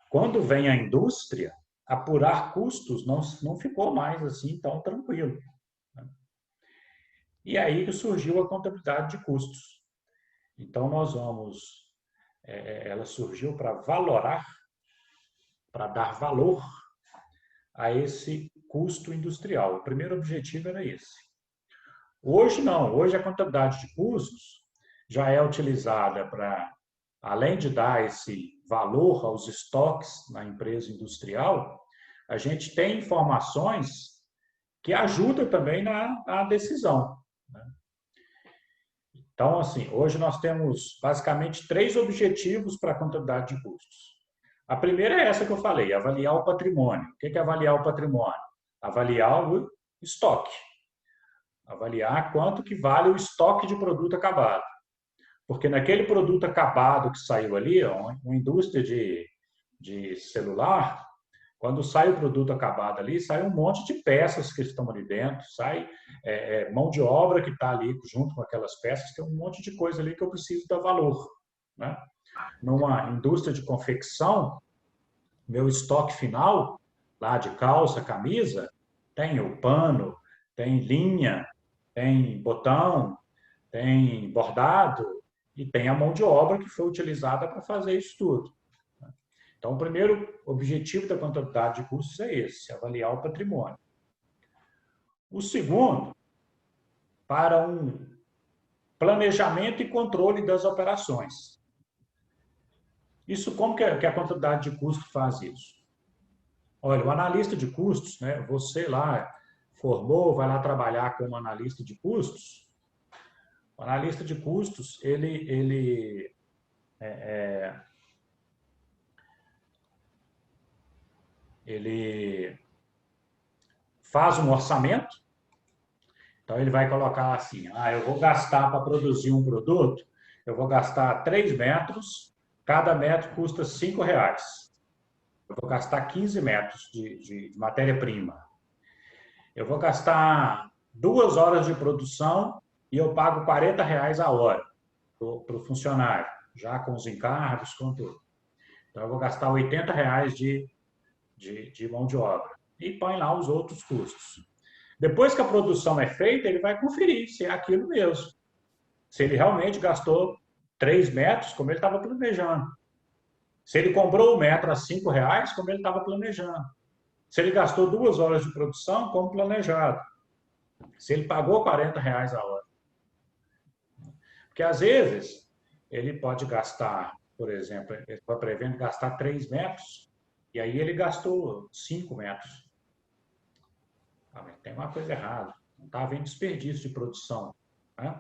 quando vem a indústria, apurar custos não ficou mais assim tão tranquilo. E aí que surgiu a contabilidade de custos. Então, ela surgiu para valorar, para dar valor a esse custo industrial. O primeiro objetivo era esse. Hoje não, hoje a contabilidade de custos já é utilizada para, além de dar esse valor aos estoques na empresa industrial, a gente tem informações que ajudam também na decisão. Então, assim, hoje nós temos basicamente 3 objetivos para a contabilidade de custos. A primeira é essa que eu falei, avaliar o patrimônio. O que é avaliar o patrimônio? Avaliar o estoque. Avaliar quanto que vale o estoque de produto acabado. Porque naquele produto acabado que saiu ali, uma indústria de celular, quando sai o produto acabado ali, sai um monte de peças que estão ali dentro, sai mão de obra que está ali junto com aquelas peças, tem um monte de coisa ali que eu preciso dar valor. Né? Numa indústria de confecção, meu estoque final, lá de calça, camisa, tem o pano, tem linha, tem botão, tem bordado e tem a mão de obra que foi utilizada para fazer isso tudo. Então, o primeiro objetivo da contabilidade de custos é esse, avaliar o patrimônio. O segundo, para um planejamento e controle das operações. Isso, como que a contabilidade de custos faz isso? Olha, o analista de custos, né, você lá formou, vai lá trabalhar como analista de custos. O analista de custos, ele faz um orçamento. Então, ele vai colocar assim, eu vou gastar para produzir um produto, eu vou gastar 3 metros, cada metro custa R$5. Eu vou gastar 15 metros de matéria-prima. Eu vou gastar 2 horas de produção e eu pago R$40 a hora para o funcionário, já com os encargos, com tudo. Então, eu vou gastar R$80 de mão de obra. E põe lá os outros custos. Depois que a produção é feita, ele vai conferir se é aquilo mesmo. Se ele realmente gastou 3 metros, como ele estava planejando. Se ele comprou o metro a R$5, como ele estava planejando. Se ele gastou 2 horas de produção, como planejado. Se ele pagou R$40 a hora. Porque, às vezes, ele pode gastar, por exemplo, ele está prevendo gastar 3 metros, e aí ele gastou 5 metros. Mas tem uma coisa errada. Não está havendo desperdício de produção. Né?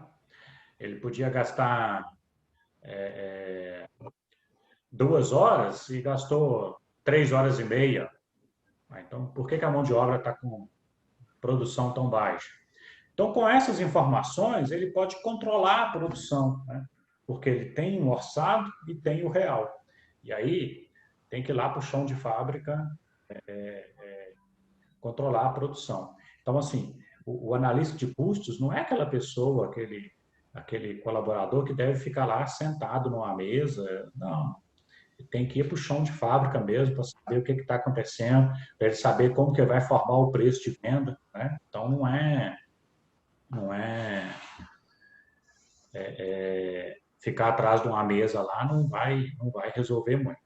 Ele podia gastar 2 horas e gastou 3 horas e meia. Então, por que a mão de obra está com produção tão baixa? Então, com essas informações, ele pode controlar a produção, né? Porque ele tem um orçado e tem o real. E aí, tem que ir lá para o chão de fábrica controlar a produção. Então, assim, o analista de custos não é aquela pessoa, aquele colaborador que deve ficar lá sentado numa mesa. Não. Tem que ir para o chão de fábrica mesmo para saber o que está acontecendo, para ele saber como que vai formar o preço de venda, né? Então, não é ficar atrás de uma mesa lá, não vai resolver muito.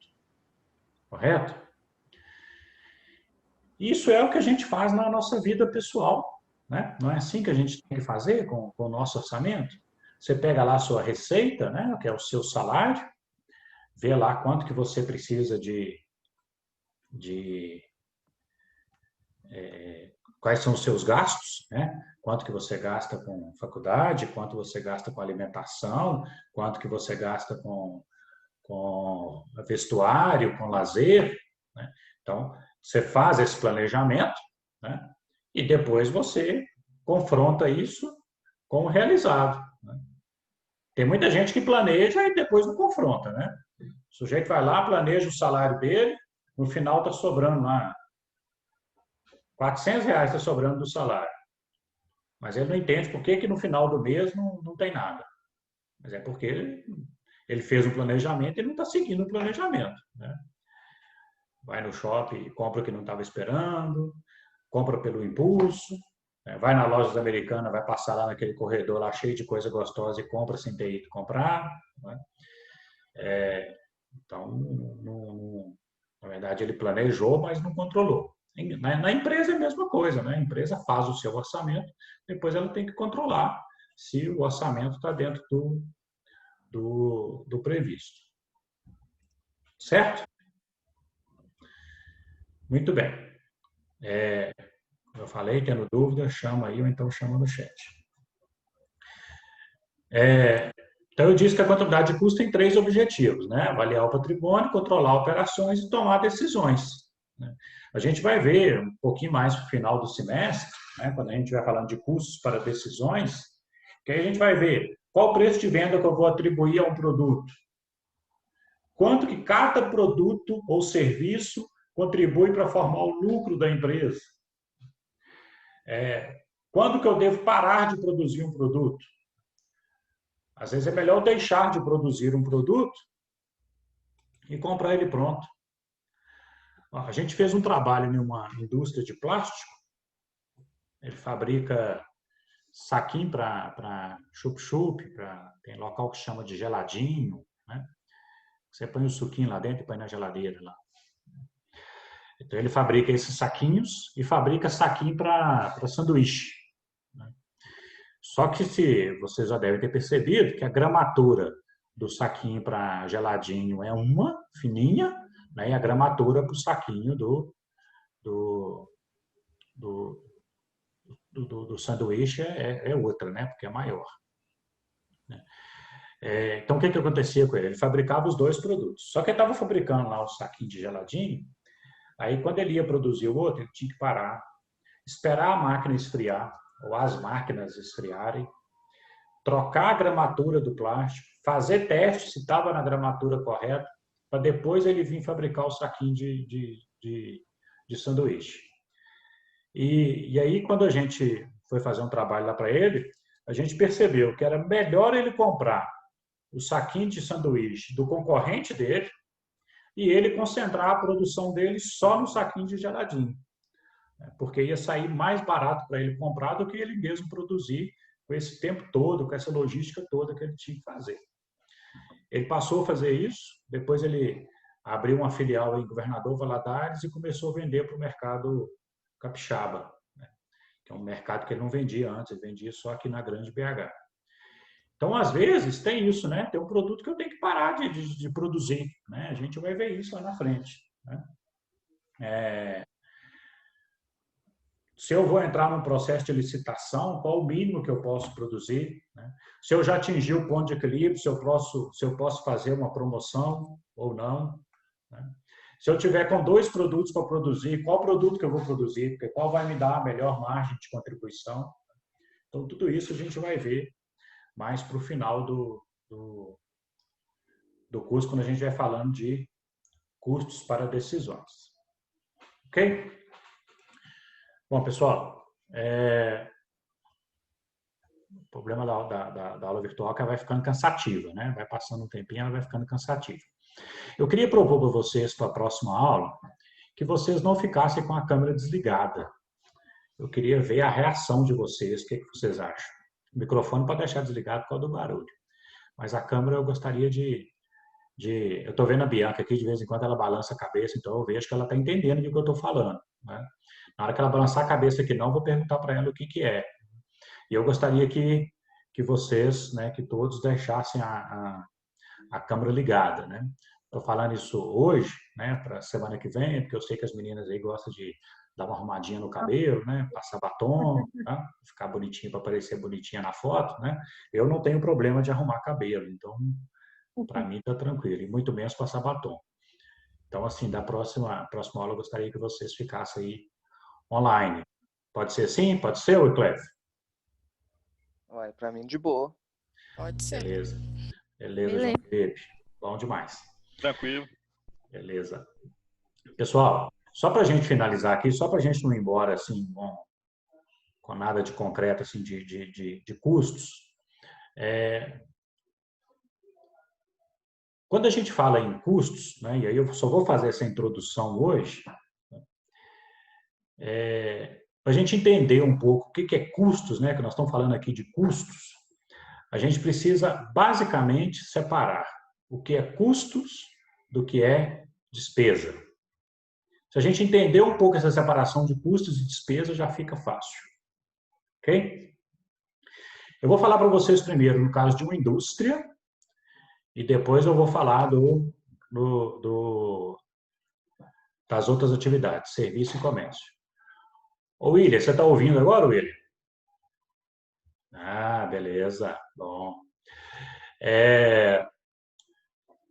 Correto? Isso é o que a gente faz na nossa vida pessoal, né? Não é assim que a gente tem que fazer com o nosso orçamento? Você pega lá a sua receita, né, que é o seu salário, vê lá quanto que você precisa quais são os seus gastos, né? Quanto que você gasta com faculdade, quanto você gasta com alimentação, quanto que você gasta com vestuário, com lazer, né? Então, você faz esse planejamento, né? E depois você confronta isso com o realizado, né? Tem muita gente que planeja e depois não confronta, né? O sujeito vai lá, planeja o salário dele, no final está sobrando lá R$400 está sobrando do salário. Mas ele não entende por que no final do mês não tem nada. Mas é porque ele fez um planejamento e não está seguindo o planejamento, né? Vai no shopping e compra o que não estava esperando, compra pelo impulso, né? Vai na loja americana, vai passar lá naquele corredor lá cheio de coisa gostosa e compra sem ter ido comprar, né? Então, na verdade, ele planejou, mas não controlou. Na empresa é a mesma coisa, né? A empresa faz o seu orçamento, depois ela tem que controlar se o orçamento está dentro do previsto. Certo? Muito bem. Eu falei, tendo dúvida, chama aí ou então chama no chat. Então, eu disse que a contabilidade de custo tem 3 objetivos, né? Avaliar o patrimônio, controlar operações e tomar decisões, né? A gente vai ver um pouquinho mais no final do semestre, né, quando a gente vai falando de custos para decisões, que aí a gente vai ver qual o preço de venda que eu vou atribuir a um produto, quanto que cada produto ou serviço contribui para formar o lucro da empresa, quando que eu devo parar de produzir um produto. Às vezes é melhor deixar de produzir um produto e comprar ele pronto. A gente fez um trabalho em uma indústria de plástico. Ele fabrica saquinho para chup-chup, tem local que chama de geladinho, né? Você põe o suquinho lá dentro e põe na geladeira lá. Então ele fabrica esses saquinhos e fabrica saquinho para sanduíche, né? Só que se vocês já devem ter percebido que a gramatura do saquinho para geladinho é uma fininha, né? E a gramatura para o saquinho do sanduíche é outra, né? Porque é maior, né? Então, o que acontecia com ele? Ele fabricava os 2 produtos. Só que ele estava fabricando lá o saquinho de geladinho, aí quando ele ia produzir o outro, ele tinha que parar, esperar a máquina esfriar, ou as máquinas esfriarem, trocar a gramatura do plástico, fazer teste se estava na gramatura correta, para depois ele vir fabricar o saquinho de sanduíche. E aí, quando a gente foi fazer um trabalho lá para ele, a gente percebeu que era melhor ele comprar o saquinho de sanduíche do concorrente dele e ele concentrar a produção dele só no saquinho de geladinho, porque ia sair mais barato para ele comprar do que ele mesmo produzir com esse tempo todo, com essa logística toda que ele tinha que fazer. Ele passou a fazer isso, depois ele abriu uma filial em Governador Valadares e começou a vender para o mercado capixaba, né? Que é um mercado que ele não vendia antes, ele vendia só aqui na Grande BH. Então, às vezes, tem isso, né? Tem um produto que eu tenho que parar de produzir, né? A gente vai ver isso lá na frente, né? Se eu vou entrar num processo de licitação, qual o mínimo que eu posso produzir, né? Se eu já atingi o ponto de equilíbrio, se eu posso fazer uma promoção ou não, né? Se eu tiver com 2 produtos para produzir, qual produto que eu vou produzir? Porque qual vai me dar a melhor margem de contribuição? Então, tudo isso a gente vai ver mais para o final do curso, quando a gente vai falando de custos para decisões. Ok? Bom, pessoal, o problema da aula virtual é que ela vai ficando cansativa, né? Vai passando um tempinho, ela vai ficando cansativa. Eu queria propor para vocês, para a próxima aula, que vocês não ficassem com a câmera desligada. Eu queria ver a reação de vocês, o que vocês acham? O microfone pode deixar desligado por causa do barulho. Mas a câmera eu gostaria eu estou vendo a Bianca aqui, de vez em quando ela balança a cabeça, então eu vejo que ela está entendendo do que eu estou falando, né? Na hora que ela balançar a cabeça aqui não, eu vou perguntar para ela o que é. E eu gostaria que vocês, né, que todos deixassem a câmera ligada, né? Estou falando isso hoje, né, para a semana que vem, porque eu sei que as meninas aí gostam de dar uma arrumadinha no cabelo, né, passar batom, tá? Ficar bonitinho para parecer bonitinha na foto, né? Eu não tenho problema de arrumar cabelo, então para mim tá tranquilo, e muito menos passar batom. Então, assim, da próxima aula eu gostaria que vocês ficassem aí online. Pode ser sim? Pode ser, Wyclef? Ué, para mim de boa. Pode ser. Beleza. Beleza, João Felipe. Bom demais. Tranquilo. Beleza. Pessoal, só para a gente finalizar aqui, só para a gente não ir embora assim, com nada de concreto assim, de custos, quando a gente fala em custos, né, e aí eu só vou fazer essa introdução hoje, para a gente entender um pouco o que é custos, né, que nós estamos falando aqui de custos, a gente precisa basicamente separar o que é custos do que é despesa. Se a gente entender um pouco essa separação de custos e despesa, já fica fácil. Ok? Eu vou falar para vocês primeiro no caso de uma indústria e depois eu vou falar das outras atividades, serviço e comércio. Ô, William, você está ouvindo agora, William? Ah, beleza. Bom.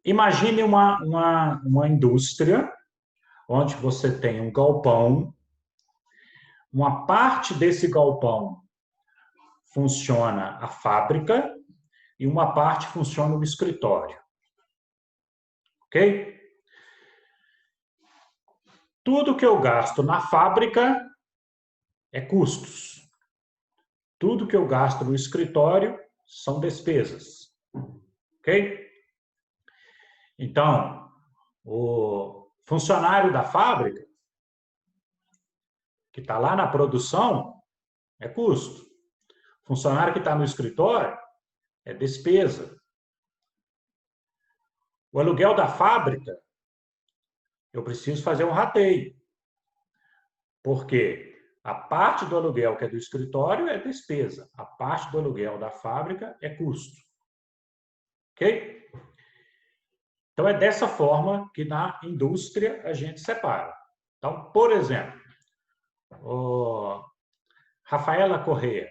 Imagine uma indústria onde você tem um galpão, uma parte desse galpão funciona a fábrica e uma parte funciona o escritório. Ok? Tudo que eu gasto na fábrica é custos. Tudo que eu gasto no escritório são despesas. Ok? Então, o funcionário da fábrica, que está lá na produção, é custo. O funcionário que está no escritório é despesa. O aluguel da fábrica, eu preciso fazer um rateio. Porque a parte do aluguel que é do escritório é despesa. A parte do aluguel da fábrica é custo. Ok? Então, é dessa forma que na indústria a gente separa. Então, por exemplo, Rafaela Corrêa,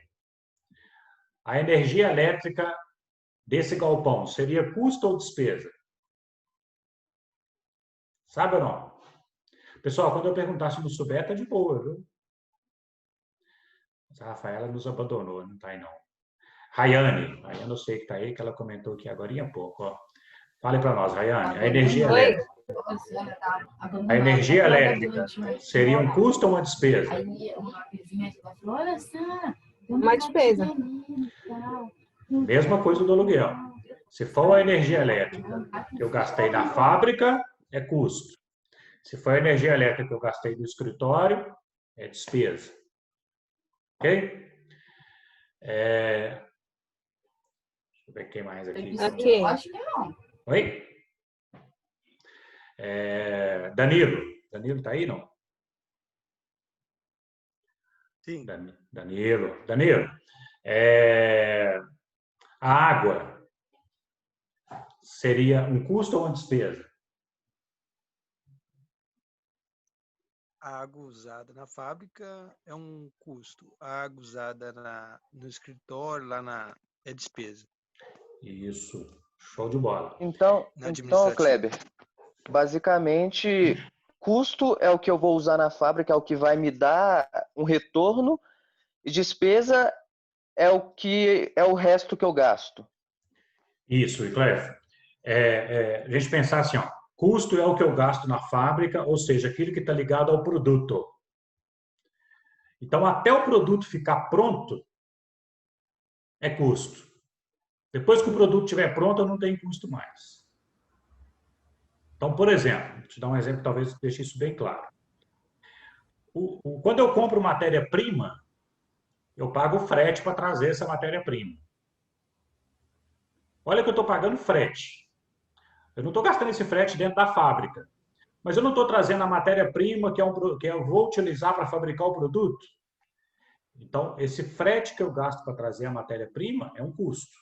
a energia elétrica desse galpão seria custo ou despesa? Sabe ou não? Pessoal, quando eu perguntar se não souber, tá de boa, viu? Mas a Rafaela nos abandonou, não está aí não. Rayane, eu sei que está aí, que ela comentou aqui agora há pouco. Ó. Fale para nós, Rayane, a energia elétrica. A energia elétrica seria um custo ou uma despesa? Uma despesa. Mesma coisa do aluguel. Se for a energia elétrica que eu gastei na fábrica, é custo. Se for a energia elétrica que eu gastei no escritório, é despesa. Ok? Deixa eu ver quem mais aqui. Aqui. Acho que não. Oi? Danilo. Danilo tá aí, não? Sim. Danilo. A água seria um custo ou uma despesa? A água usada na fábrica é um custo. A água usada no escritório, é despesa. Isso. Show de bola. Então Kleber, basicamente, custo é o que eu vou usar na fábrica, é o que vai me dar um retorno, e despesa é o resto que eu gasto. Isso, Cléber. A gente pensar assim, ó, Custo é o que eu gasto na fábrica, ou seja, aquilo que está ligado ao produto. Então, até o produto ficar pronto, é custo. Depois que o produto estiver pronto, eu não tenho custo mais. Então, por exemplo, vou te dar um exemplo, talvez deixe isso bem claro. Quando eu compro matéria-prima, eu pago frete para trazer essa matéria-prima. Olha que eu estou pagando frete. Eu não estou gastando esse frete dentro da fábrica. Mas eu não estou trazendo a matéria-prima que eu vou utilizar para fabricar o produto. Então, esse frete que eu gasto para trazer a matéria-prima é um custo.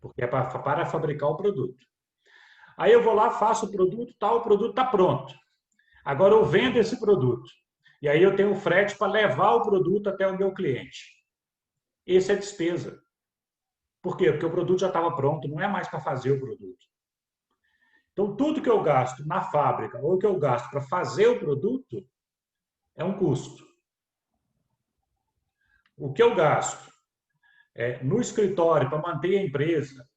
Porque é para fabricar o produto. Aí eu vou lá, faço o produto, tal, o produto está pronto. Agora eu vendo esse produto. E aí eu tenho frete para levar o produto até o meu cliente. Esse é despesa. Por quê? Porque o produto já estava pronto, não é mais para fazer o produto. Então, tudo que eu gasto na fábrica ou que eu gasto para fazer o produto é um custo. O que eu gasto no escritório para manter a empresa,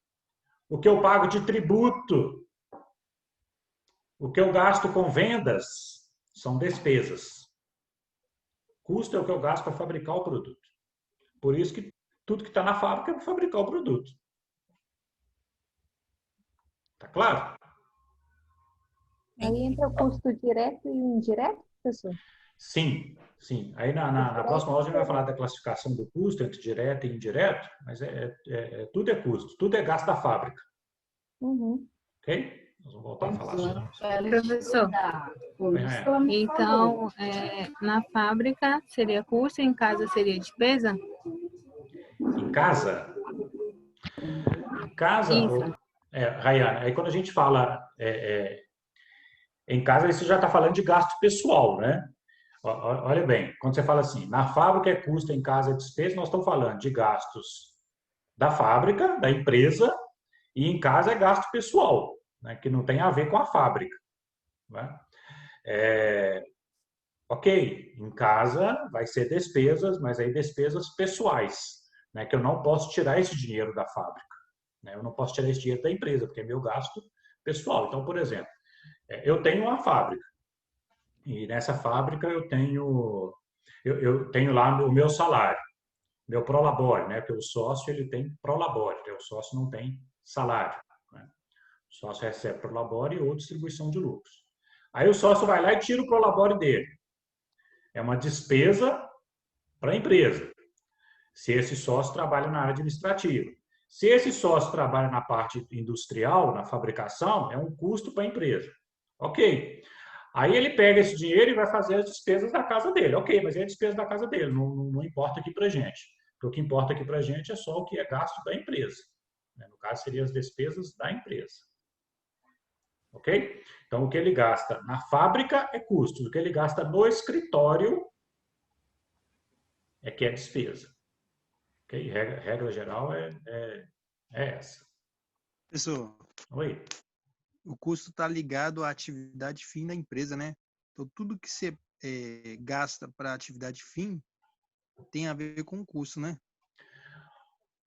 o que eu pago de tributo, o que eu gasto com vendas, são despesas. Custo é o que eu gasto para fabricar o produto. Por isso que tudo que está na fábrica é para fabricar o produto. Tá claro? Aí entra o custo direto e indireto, professor? Sim, sim. Aí na próxima aula a gente vai falar da classificação do custo entre direto e indireto, mas tudo é custo, tudo é gasto da fábrica. Uhum. Ok? Nós vamos voltar a falar sobre isso. Professor, então, na fábrica seria custo, em casa seria despesa? Em casa? Em casa, Isso. Rayana, aí quando a gente fala em casa, aí você já está falando de gasto pessoal, né? Olha bem, quando você fala assim, na fábrica é custo, em casa é despesa, nós estamos falando de gastos da fábrica, da empresa, e em casa é gasto pessoal, né, que não tem a ver com a fábrica. Né? Ok, em casa vai ser despesas, mas aí despesas pessoais, né, que eu não posso tirar esse dinheiro da fábrica. Né, eu não posso tirar esse dinheiro da empresa, porque é meu gasto pessoal. Então, por exemplo, eu tenho uma fábrica, e nessa fábrica eu tenho lá o meu salário, meu prolabore, né? Porque o sócio ele tem prolabore, o sócio não tem salário. Né? O sócio recebe prolabore ou distribuição de lucros. Aí o sócio vai lá e tira o prolabore dele. É uma despesa para a empresa. Se esse sócio trabalha na área administrativa. Se esse sócio trabalha na parte industrial, na fabricação, é um custo para a empresa. Ok. Aí ele pega esse dinheiro e vai fazer as despesas da casa dele. Ok, mas é a despesa da casa dele, não importa aqui para a gente. Porque o que importa aqui para a gente é só o que é gasto da empresa. No caso, seriam as despesas da empresa. Ok? Então, o que ele gasta na fábrica é custo. O que ele gasta no escritório é que é despesa. Ok? Regra geral é essa. Professor, Oi. o custo está ligado à atividade fim da empresa, né? Então, tudo que você gasta para atividade fim tem a ver com o custo, né?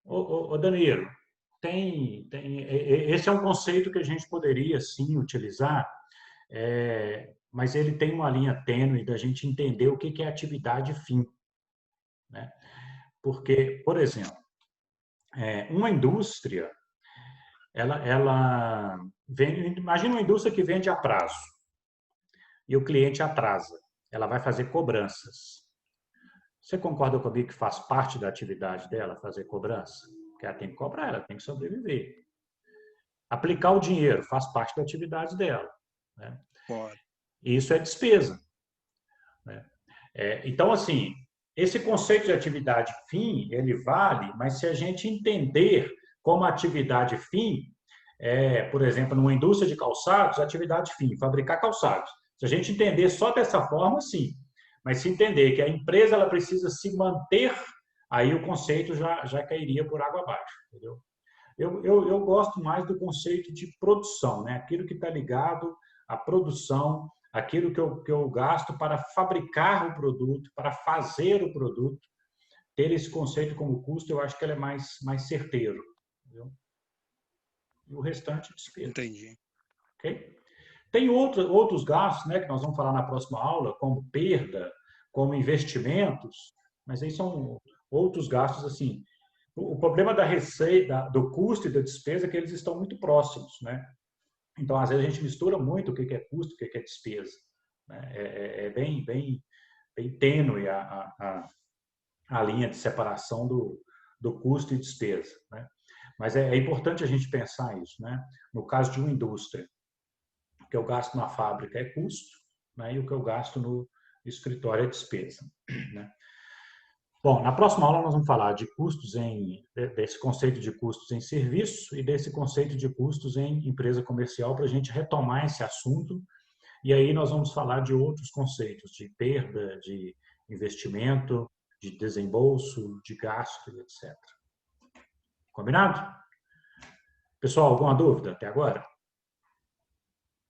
Ô Danilo, esse é um conceito que a gente poderia, sim, utilizar, mas ele tem uma linha tênue da gente entender o que é atividade fim. Né? Porque, por exemplo, uma indústria, ela imagina uma indústria que vende a prazo e o cliente atrasa. Ela vai fazer cobranças. Você concorda comigo que faz parte da atividade dela fazer cobrança? Porque ela tem que cobrar, ela tem que sobreviver. Aplicar o dinheiro faz parte da atividade dela. Né? Pode. Isso é despesa. Né? Então, assim, esse conceito de atividade fim, ele vale, mas se a gente entender como atividade fim, por exemplo, numa indústria de calçados, atividade fim, fabricar calçados. Se a gente entender só dessa forma, sim. Mas se entender que a empresa ela precisa se manter, aí o conceito já cairia por água abaixo. Entendeu? Eu gosto mais do conceito de produção, né? Aquilo que está ligado à produção, aquilo que eu gasto para fabricar o produto, para fazer o produto. Ter esse conceito como custo, eu acho que ele é mais certeiro. Entendeu? E o restante despesa. Entendi. Ok? Tem outros gastos, né, que nós vamos falar na próxima aula, como perda, como investimentos, mas aí são outros gastos assim. O problema da receita, do custo e da despesa é que eles estão muito próximos, né? Então, às vezes, a gente mistura muito o que é custo e o que é despesa, né? É bem tênue a linha de separação do custo e despesa, né? Mas é importante a gente pensar isso, né? No caso de uma indústria, o que eu gasto na fábrica é custo, né? E o que eu gasto no escritório é despesa, né? Bom, na próxima aula nós vamos falar de desse conceito de custos em serviço e desse conceito de custos em empresa comercial para a gente retomar esse assunto. E aí nós vamos falar de outros conceitos, de perda, de investimento, de desembolso, de gasto, etc. Combinado? Pessoal, alguma dúvida até agora?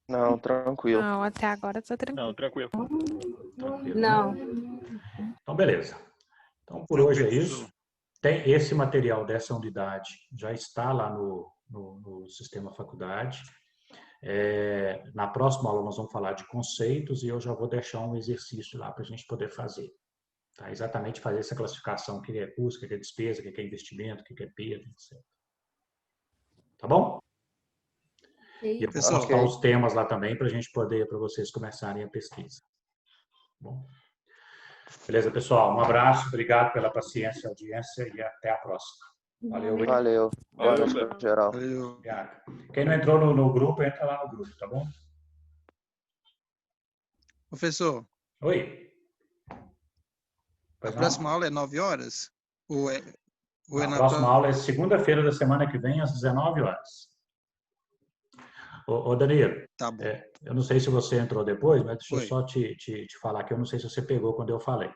Não, tranquilo. Não, até agora tá tranquilo. Não, tranquilo. Tranquilo, né? Não. Então, beleza. Então, por hoje é isso. Tem esse material dessa unidade, já está lá no Sistema Faculdade. Na próxima aula nós vamos falar de conceitos e eu já vou deixar um exercício lá para a gente poder fazer. Tá? Exatamente fazer essa classificação, o que é custo, o que é despesa, o que é investimento, o que é perda, etc. Tá bom? E eu vou postar os temas lá também para vocês começarem a pesquisa. Bom. Beleza, pessoal? Um abraço, obrigado pela paciência, audiência e até a próxima. Valeu. Valeu. Boa noite, geral. Obrigado. Quem não entrou no grupo, entra lá no grupo, tá bom? Professor. Oi. A próxima aula é 9 horas? A próxima aula é segunda-feira da semana que vem, às 19 horas. Ô Danilo, tá bom. Eu não sei se você entrou depois, mas deixa eu só te falar que eu não sei se você pegou quando eu falei.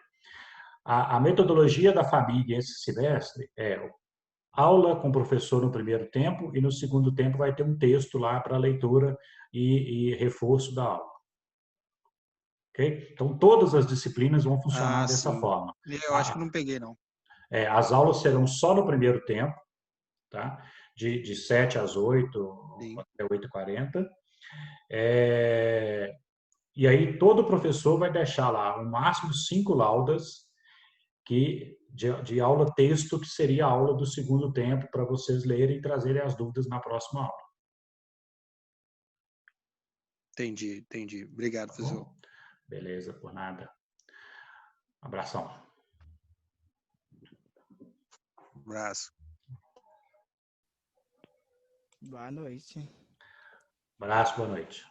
A metodologia da FAMIG esse semestre é aula com o professor no primeiro tempo e no segundo tempo vai ter um texto lá para leitura e reforço da aula. Okay? Então, todas as disciplinas vão funcionar dessa forma. Eu acho que não peguei, não. As aulas serão só no primeiro tempo, tá? De 7 às 8, até 8h40. E aí, todo professor vai deixar lá, no máximo, 5 laudas de aula texto, que seria a aula do segundo tempo, para vocês lerem e trazerem as dúvidas na próxima aula. Entendi. Obrigado, professor. Beleza, por nada. Abração. Abraço. Boa noite. Abraço, boa noite.